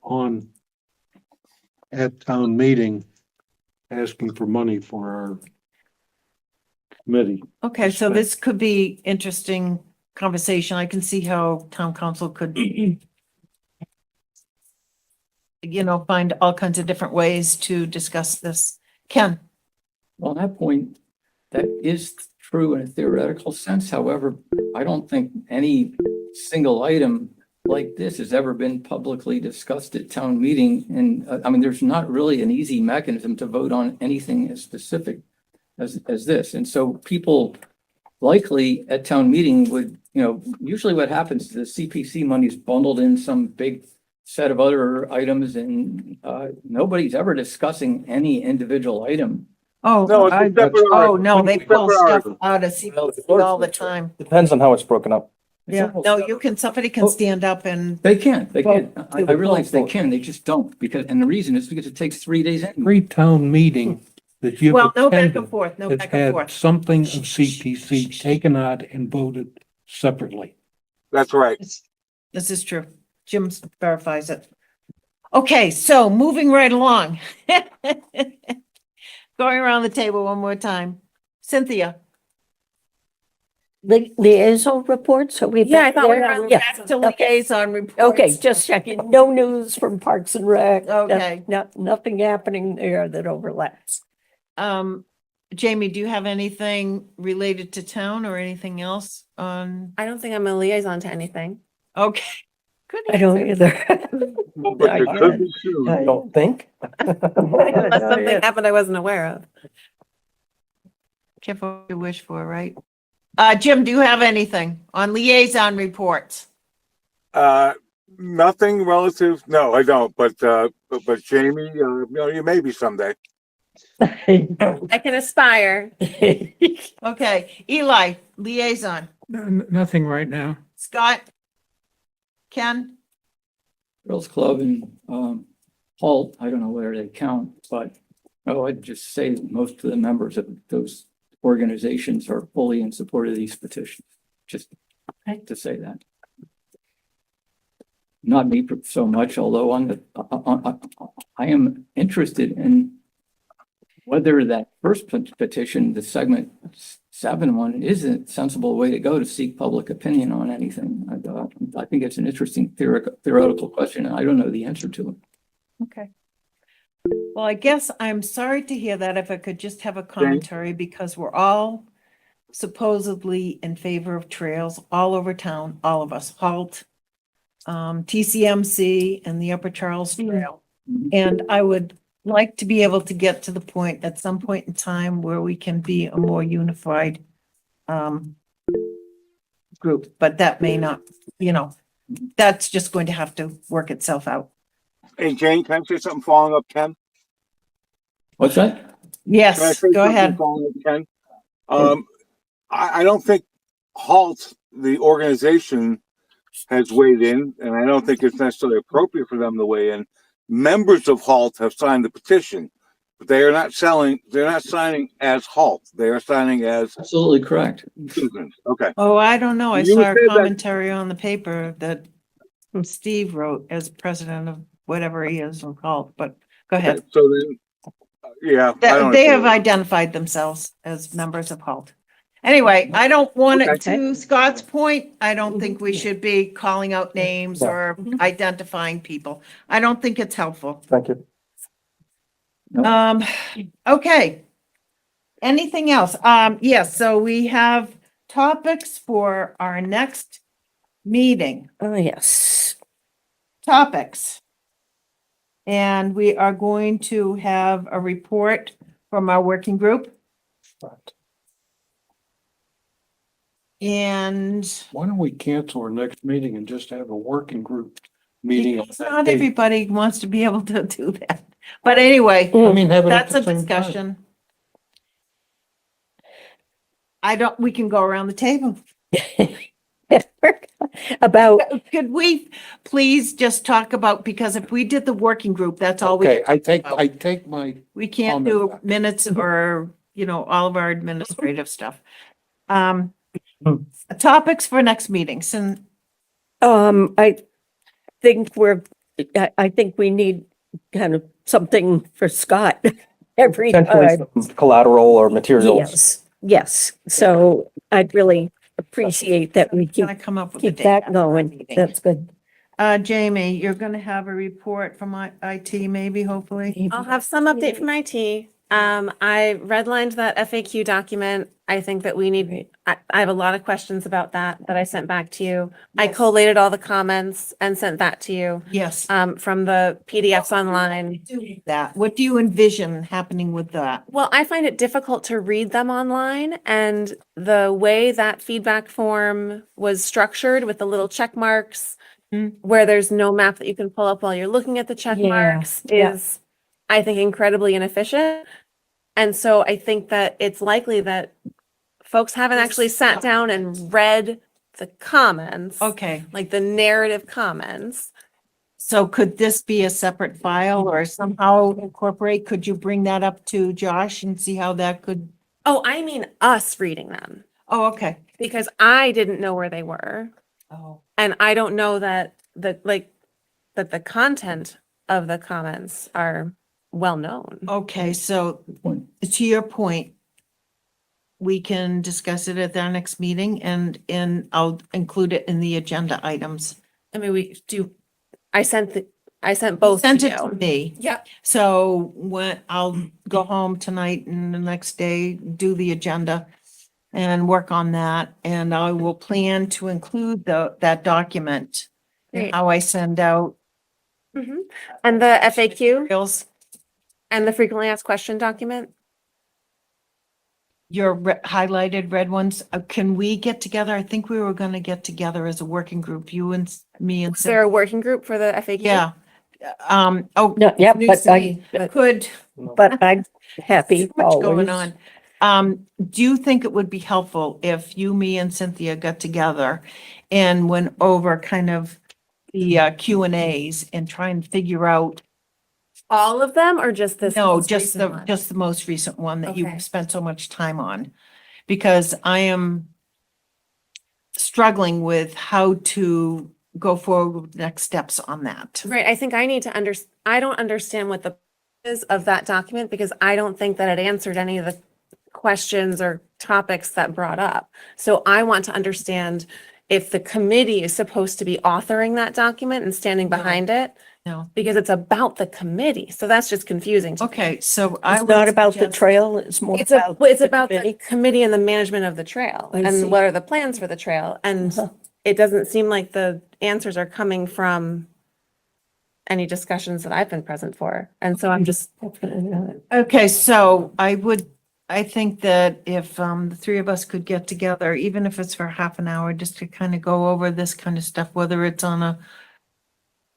at town meeting asking for money for our committee. Okay, so this could be interesting conversation. I can see how town council could, find all kinds of different ways to discuss this. Ken? Well, on that point, that is true in a theoretical sense. However, I don't think any single item like this has ever been publicly discussed at town meeting. And I mean, there's not really an easy mechanism to vote on anything as specific as this. And so people likely at town meeting would, usually what happens is the CPC money is bundled in some big set of other items and nobody's ever discussing any individual item. Oh, No, it's a separate article. no, they It's a pull separate stuff article. out of CPC all the time. Depends on how it's broken up. Yeah, no, somebody can stand up and, They can. Well, I realize they can, they just don't and the reason is because it takes 3 days anyway. Every town meeting that you've well, no back and attended forth, no has back and had forth. something of CPC taken out and voted separately. That's right. This is true. Jim verifies it. Okay, so moving right along. Going around the table one more time. Cynthia? Liaison reports, so we. Yeah, I thought we were on Yeah. Back to liaison reports. Okay, just checking. No news from Parks and Rec. Okay. Nothing happening there that overlaps. Jamie, do you have anything related to town or anything else on? I don't think I'm a liaison to anything. Okay. Good I don't answer. either. But I it could be You soon. don't think? Unless something happened I wasn't aware of. Careful what you wish for, right? Jim, do you have anything on liaison reports? Nothing relative, no, I don't, but Jamie, you know, you may be someday. I can aspire. Okay, Eli, liaison. Nothing right now. Scott? Ken? Girls Club and Halt, I don't know where they count, but I'd just say that most of the members of those organizations are fully in support of these petitions. Just to say that. Not me so much, although I am interested in whether that first petition, the segment 7 one, is a sensible way to go to seek public opinion on anything. I think it's an interesting theoretical question, and I don't know the answer to it. Okay. Well, I guess I'm sorry to hear that. If I could just have a commentary, because we're all supposedly in favor of trails all over town, all of us, Halt, TCMC and the Upper Charles Trail. Mhm. And I would like to be able to get to the point at some point in time where we can be a more unified group, but that may not, that's just going to have to work itself out. Hey, Jane, can I say something following up Ken? What's that? Can I Yes, say go something ahead. following up Ken? I don't think Halt, the organization, has weighed in, and I don't think it's necessarily appropriate for them to weigh in. Members of Halt have signed the petition, but they're not signing as Halt. They are signing as Absolutely correct. citizens. Okay. Oh, I don't know. I You saw would a say that- commentary on the paper that Steve wrote as president of whatever he is called, but go ahead. So then, yeah. I don't They have know. identified themselves as members of HALT. Anyway, I don't want it, Okay. to Scott's point, I don't think we should be calling out names or identifying people. I don't think it's helpful. Thank you. Okay. Anything else? Yes, so we have topics for our next meeting. Oh, yes. Topics. And we are going to have a report from our working group. And Why don't we cancel our next meeting and just have a working group meeting? on that not date? everybody wants to be able to do that. But anyway, I mean, have it at that's a the same time. discussion. We can go around the table. About, Could we please just talk about, because if we did the working group, that's all we, Okay, I take my, we can't comment do back. minutes or, all of our administrative stuff. Topics for next meetings and I think I think we need kind of something for Scott every Potentially time. some collateral or materials. Yes. So I'd really appreciate that we keep, gonna come up with a keep date that after our going. meeting. That's good. Jamie, you're gonna have a report from IT, maybe, hopefully? I'll have some update from IT. I redlined that FAQ document. I think that we need, I have a lot of questions about that I sent back to you. I Yes. collated all the comments and sent that to you, Yes. from the PDFs online. That, what do you envision happening with that? Well, I find it difficult to read them online, and the way that feedback form was structured with the little check marks, Mm. where there's no map that you can pull up while you're looking at the check Yeah, marks, yeah. is, I think, incredibly inefficient. And so I think that it's likely that folks haven't actually sat down and read the comments, Okay, like the narrative comments. so could this be a separate file or somehow incorporate, could you bring that up to Josh and see how that could? Oh, I mean us reading them, Oh, okay. because I didn't know where they were. Oh. And I don't know that that the content of the comments are well known. Okay, so point. to your point, we can discuss it at our next meeting and I'll include it in the agenda items. I mean, I sent both to Sent it to you. me. Yep. So when I'll go home tonight and the next day, do the agenda and work on that. And I will plan to include that document in Great. how I send out And the FAQ Materials, and the frequently asked question document? your highlighted red ones, can we get together? I think we were gonna get together as a working group, you and me and. Is there a working group for the FAQ? Yeah. Oh, No, yeah, Needs but to I, be- could, but I'm happy so much going always. on. Do you think it would be helpful if you, me and Cynthia got together and went over kind of the Q and As and try and figure out, All of them or just this? no, most just recent one? just the most recent one that Okay. you've spent so much time on? Because I am struggling with how to go forward with next steps on that. Right, I think I need to I don't understand what the is of that document because I don't think that it answered any of the questions or topics that brought up. So I want to understand if the committee is supposed to be authoring that document and standing No. behind it, No. because it's about the committee. So that's just confusing to me. Okay, so I It's would not about the suggest- trail, it's more It's about. about the committee. committee and the management of the trail I see. and what are the plans for the trail? And Uh-huh. it doesn't seem like the answers are coming from any discussions that I've been present for. And so I'm just, Okay, so I think that if the three of us could get together, even if it's for half an hour, just to kind of go over this kind of stuff, whether it's on a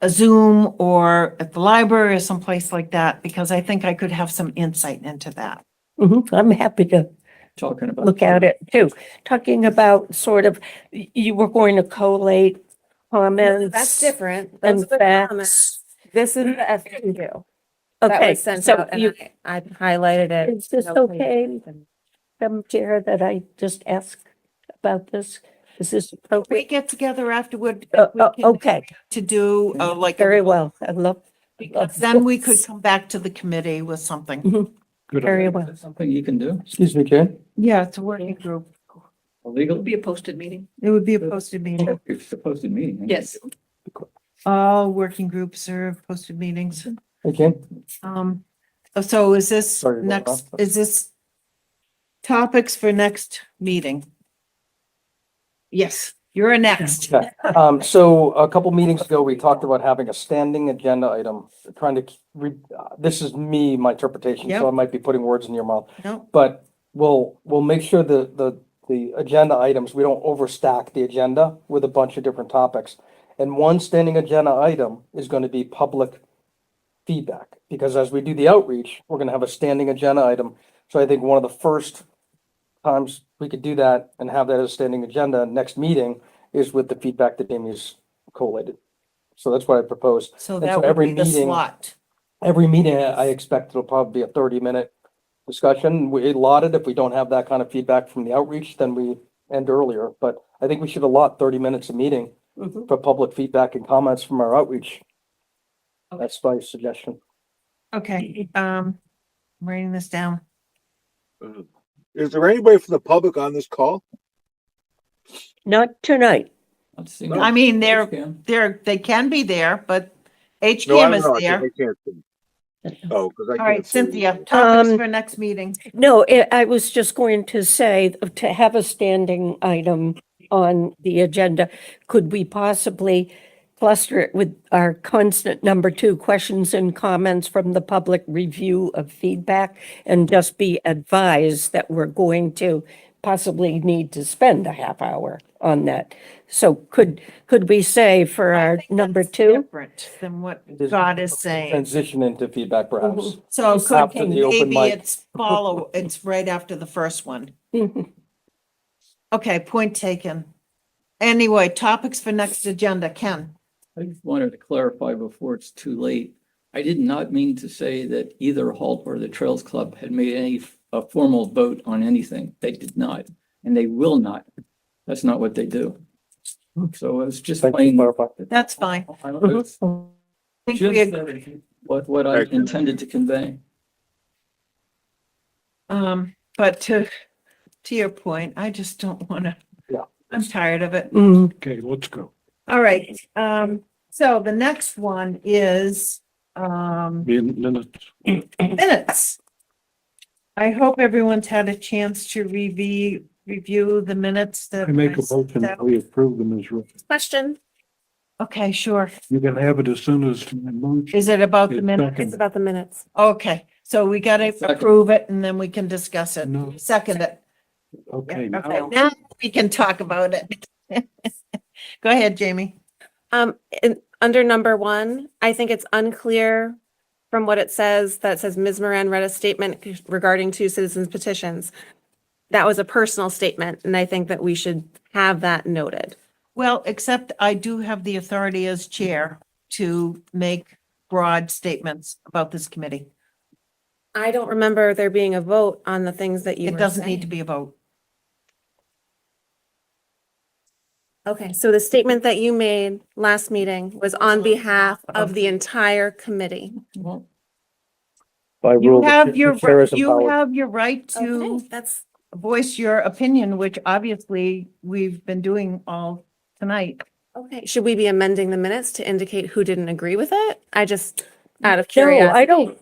Zoom or at the library or someplace like that, because I think I could have some insight into that. I'm happy to Talking about. look at it too. Talking about sort of, you were going to collate comments. that's different. And Those are the facts. comments. This is the FAQ that Okay, was sent so out and you, I highlighted it. is this okay, Madam Chair, that I just ask about this? Is this We appropriate? get together afterward. if we can- Okay, To do like. very well. I love. Because then we could come back to the committee with something. Good Very idea. well. That's something you can do, Excuse me, Jane? Yeah, it's a working group. illegal. It'll be a posted meeting. It would be a posted meeting. It's a posted meeting. Yes. All working groups are posted meetings. Hey, Jane? So is this Sorry about next, that. is this topics for next meeting? Yes, you're next. Okay, so a couple meetings ago, we talked about having a standing agenda item, trying to this is me, my interpretation, so I Yep. might be putting words in your mouth. No, But we'll make sure the agenda items, we don't overstack the agenda with a bunch of different topics. And one standing agenda item is gonna be public feedback, because as we do the outreach, we're gonna have a standing agenda item. So I think one of the first times we could do that and have that as a standing agenda next meeting is with the feedback that Amy's collated. So that's what I proposed. so And that so would every be the meeting- slot. Every meeting, I expect it'll probably be a 30-minute discussion. We allot it. If we don't have that kind of feedback from the outreach, then we end earlier. But I think we should allot 30 minutes a meeting Mhm. for public feedback and comments from our outreach. That's my suggestion. Okay, I'm writing this down. Is there anybody from the public on this call? Not tonight. Let's see. I mean, Can. they can be there, but No, I HCAM don't is know, 'cause there. I can't see. Oh, because I All can't. right, see. Cynthia, topics Um, for next meeting. No, I was just going to say, to have a standing item on the agenda, could we possibly cluster it with our constant number 2, questions and comments from the public, review of feedback, and just be advised that we're going to possibly need to spend a half hour on that. So could we say for I our think number that's 2? Different than what God is saying. Transition into feedback perhaps. So Just could, after the open maybe mic. it's right after the first one. Mhm. Okay, point taken. Anyway, topics for next agenda, Ken. I just wanted to clarify before it's too late. I did not mean to say that either Halt or the Trails Club had made a formal vote on anything. They did not, and they will not. That's not what they do. So it's just Thank you plain. for clarifying. That's fine. It's I think just we what I Thank you. intended to convey. But to your point, I just don't want to. Yeah. I'm tired of it. Mm, Okay, let's go. All right, so the next one is, Minutes. minutes. I hope everyone's had a chance to review the minutes that. I make a sent motion that out. we approve them as written. Question. Okay, sure. You can have it as soon as my motion. Is it about the is minute? It's seconded. about the minutes. Okay, so we gotta Second. approve it and then we can discuss it. No. Second it. Okay, Yeah, okay, now, now we can talk about it. Go ahead, Jamie. Under number 1, I think it's unclear from what it says, that says Ms. Moran read a statement regarding 2 citizens petitions. That was a personal statement, and I think that we should have that noted. Well, except I do have the authority as chair to make broad statements about this committee. I don't remember there being a vote on the things that you It were doesn't need to saying. be a vote. Okay, so the statement that you made last meeting was on behalf of the entire committee. By You rule, the have your, chair is you empowered. have your right to Okay, that's, voice your opinion, which obviously we've been doing all tonight. okay. Should we be amending the minutes to indicate who didn't agree with it? I just, out of No, curiosity. I don't,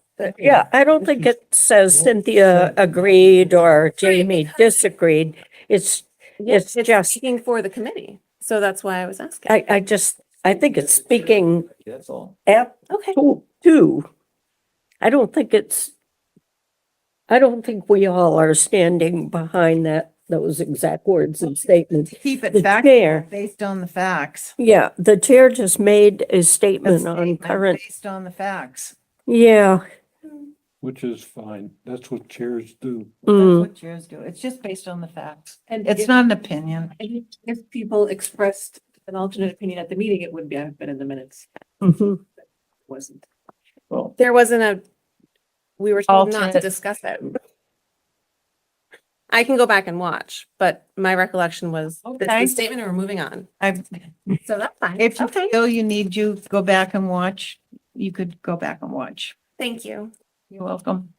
I don't think it says Cynthia agreed or Jamie disagreed. It's Yes, it's it's just- speaking for the committee. So that's why I was asking. I think it's speaking That's all. at Okay. two. I don't think we all are standing behind those exact words and statements. Keep The it fact chair, based on the facts. yeah, the chair just made a A statement on statement current, Based on the facts. yeah. which is fine. That's what chairs do. That's mm, what chairs do. It's just based on the facts. And It's if- not an opinion. and if people expressed an alternate opinion at the meeting, it would have been in the minutes. mhm. Wasn't. Well, There wasn't we were told not to Alternate. discuss it. I can go back and watch, but my recollection was this is Okay. the statement and we're moving on. So that's fine. If you Okay, feel you need you go back and watch, you could go back and watch. thank you. You're welcome.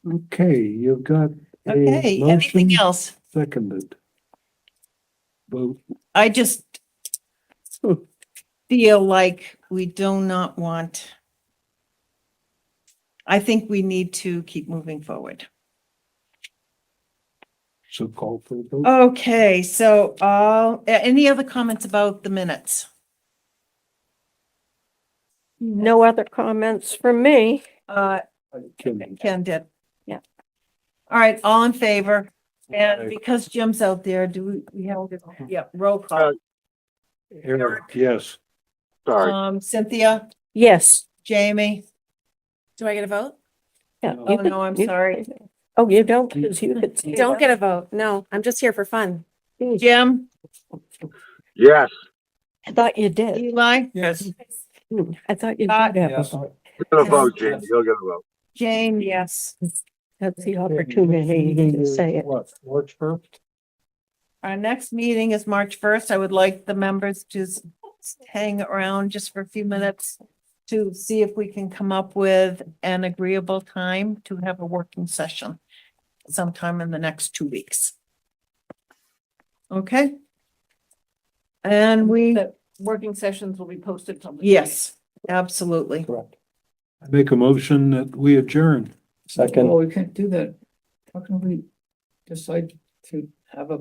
Okay, you've got a Okay, motion anything else? seconded. Vote. I just feel like we do not want. I think we need to keep moving forward. So call for a vote. Okay, so, any other comments about the minutes? No other comments from me. Kim, Ken did. Yeah. All right, all in favor? And Aye. because Jim's out there, we have, yeah, roll call. Eric, yes. Sorry. Cynthia, Yes. Jamie? Do I get a vote? Yeah. Oh, no, I'm sorry. Oh, you don't, because you could. say Don't that. get a vote. No, I'm just here for fun. Jim, Yes. I thought you did. Eli, yes. I thought you Uh, did have a Yes. vote. You're gonna vote, Jamie. You'll get a vote. Jane, yes. That's the opportunity to say it. What, March first? Our next meeting is March 1st. I would like the members to hang around just for a few minutes to see if we can come up with an agreeable time to have a working session sometime in the next 2 weeks. Okay? And we, The working sessions will be posted publicly. yes, absolutely. Correct. I make a motion that we adjourn. Second, Well, we can't do that. How can we decide to have a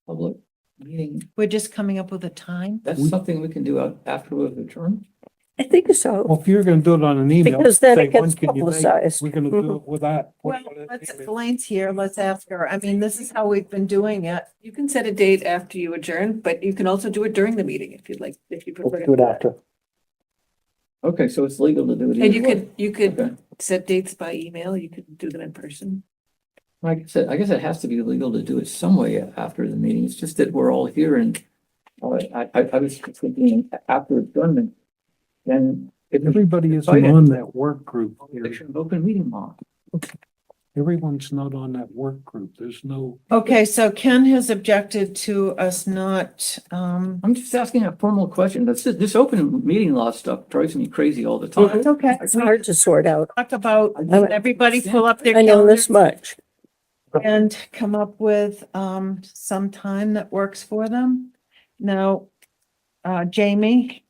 public meeting? We're just coming up with a time. That's something we can do after we've adjourned. I think so, Well, if you're gonna do it on an email. because then say, it when gets can you make it? publicized. We're gonna do it with that. Well, Elaine's here. Let's ask her. I mean, this is how we've been doing it. You can set a date after you adjourn, but you can also do it during the meeting if you'd like, if you prefer. let's to do it that. after. Okay, so it's legal to do it. And either you way. could, you could Okay. set dates by email, you could do them in person. Like I said, I guess it has to be legal to do it some way after the meeting. It's just that we're all here and I was thinking after adjournment, then if Everybody isn't Excited. on that work group here. Section of open meeting law. Everyone's not on that work group. There's no, Okay, so Ken has objected to us not, I'm just asking a formal question. This open meeting law stuff drives me crazy all the time. it's okay. It's hard to sort out. Talk about, everybody pull up their I know this calendars much. and come up with, some time that works for them. Now, Jamie,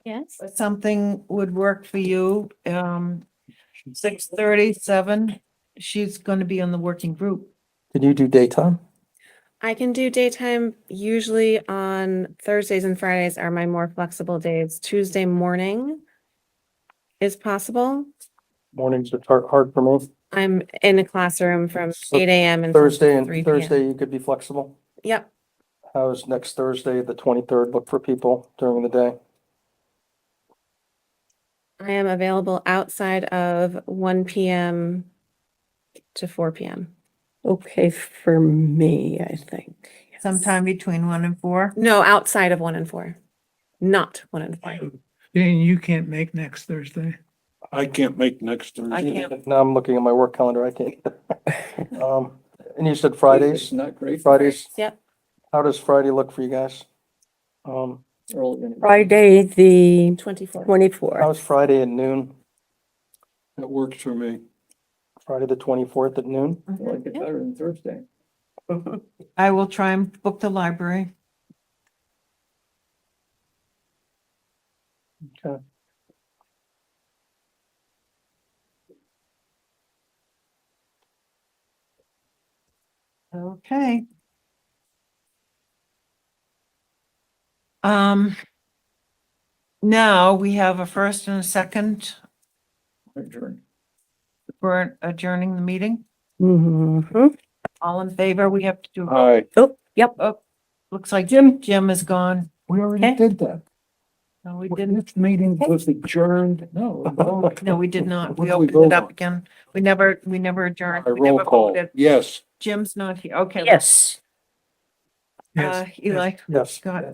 Yes. something would work for you, 6:30, 7. She's going to be on the working group. Can you do daytime? I can do daytime. Usually on Thursdays and Fridays are my more flexible days. Tuesday morning is possible. Mornings are hard for me. I'm in a classroom from So 8 a.m. until Thursday and 3 p.m. Thursday, you could be flexible. Yep. How's next Thursday, the 23rd, look for people during the day? I am available outside of 1 p.m. to 4 p.m. Okay, for me, I think. Sometime between 1 and 4. No, outside of 1 and 4. Not 1 and 4. Jane, you can't make next Thursday. I can't make next Thursday. I can't. Now I'm looking at my work calendar, I can't. And you said Fridays, It's not great. Fridays? Yep. How does Friday look for you guys? Friday, the 24. 24th. How's Friday at noon? That works for me. Friday, the 24th at noon? I like it better than Thursday. I will try and book the library. Okay. Okay. Um, now we have a first and a second Adjourn. for adjourning the meeting. Mhm. All in favor? We have to do, Aye. Oh, yep. looks like Jim is gone. We already Okay. did that. No, we didn't. This meeting was adjourned. No. No, we did not. What We did we opened it vote up on? again. We never adjourned. By We roll never call. voted. Yes. Jim's not here. Okay. Yes. Uh, Eli, Yes. Scott,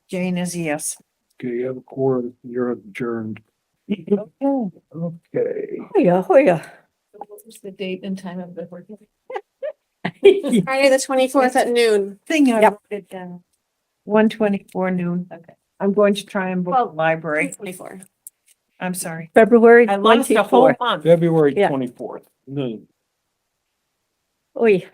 Jane is a yes. Okay, you have a quorum. You're adjourned. Okay. Okay. Hoya, hoya. What was the date and time of the work? Friday the 24th at noon. Thing I Yep. wrote it down. 1:24 noon. Okay. I'm going to try and book the Well, library. 24. I'm sorry. February I lost a whole 24th. month. February Yeah. 24th. Noon. Oy.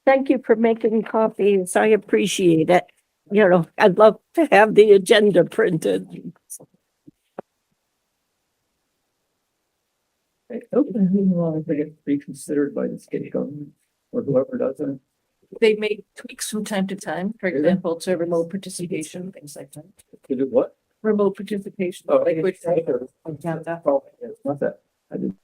Thank you for making copies. I appreciate it. You know, I'd love to have the agenda printed. I hope that they get reconsidered by the state government or whoever does it. They make tweaks from time to time, for they? example, to remote participation, things like that. To do what? Remote participation, Oh, like which. Agenda. Oh, yeah, it's not that. I didn't.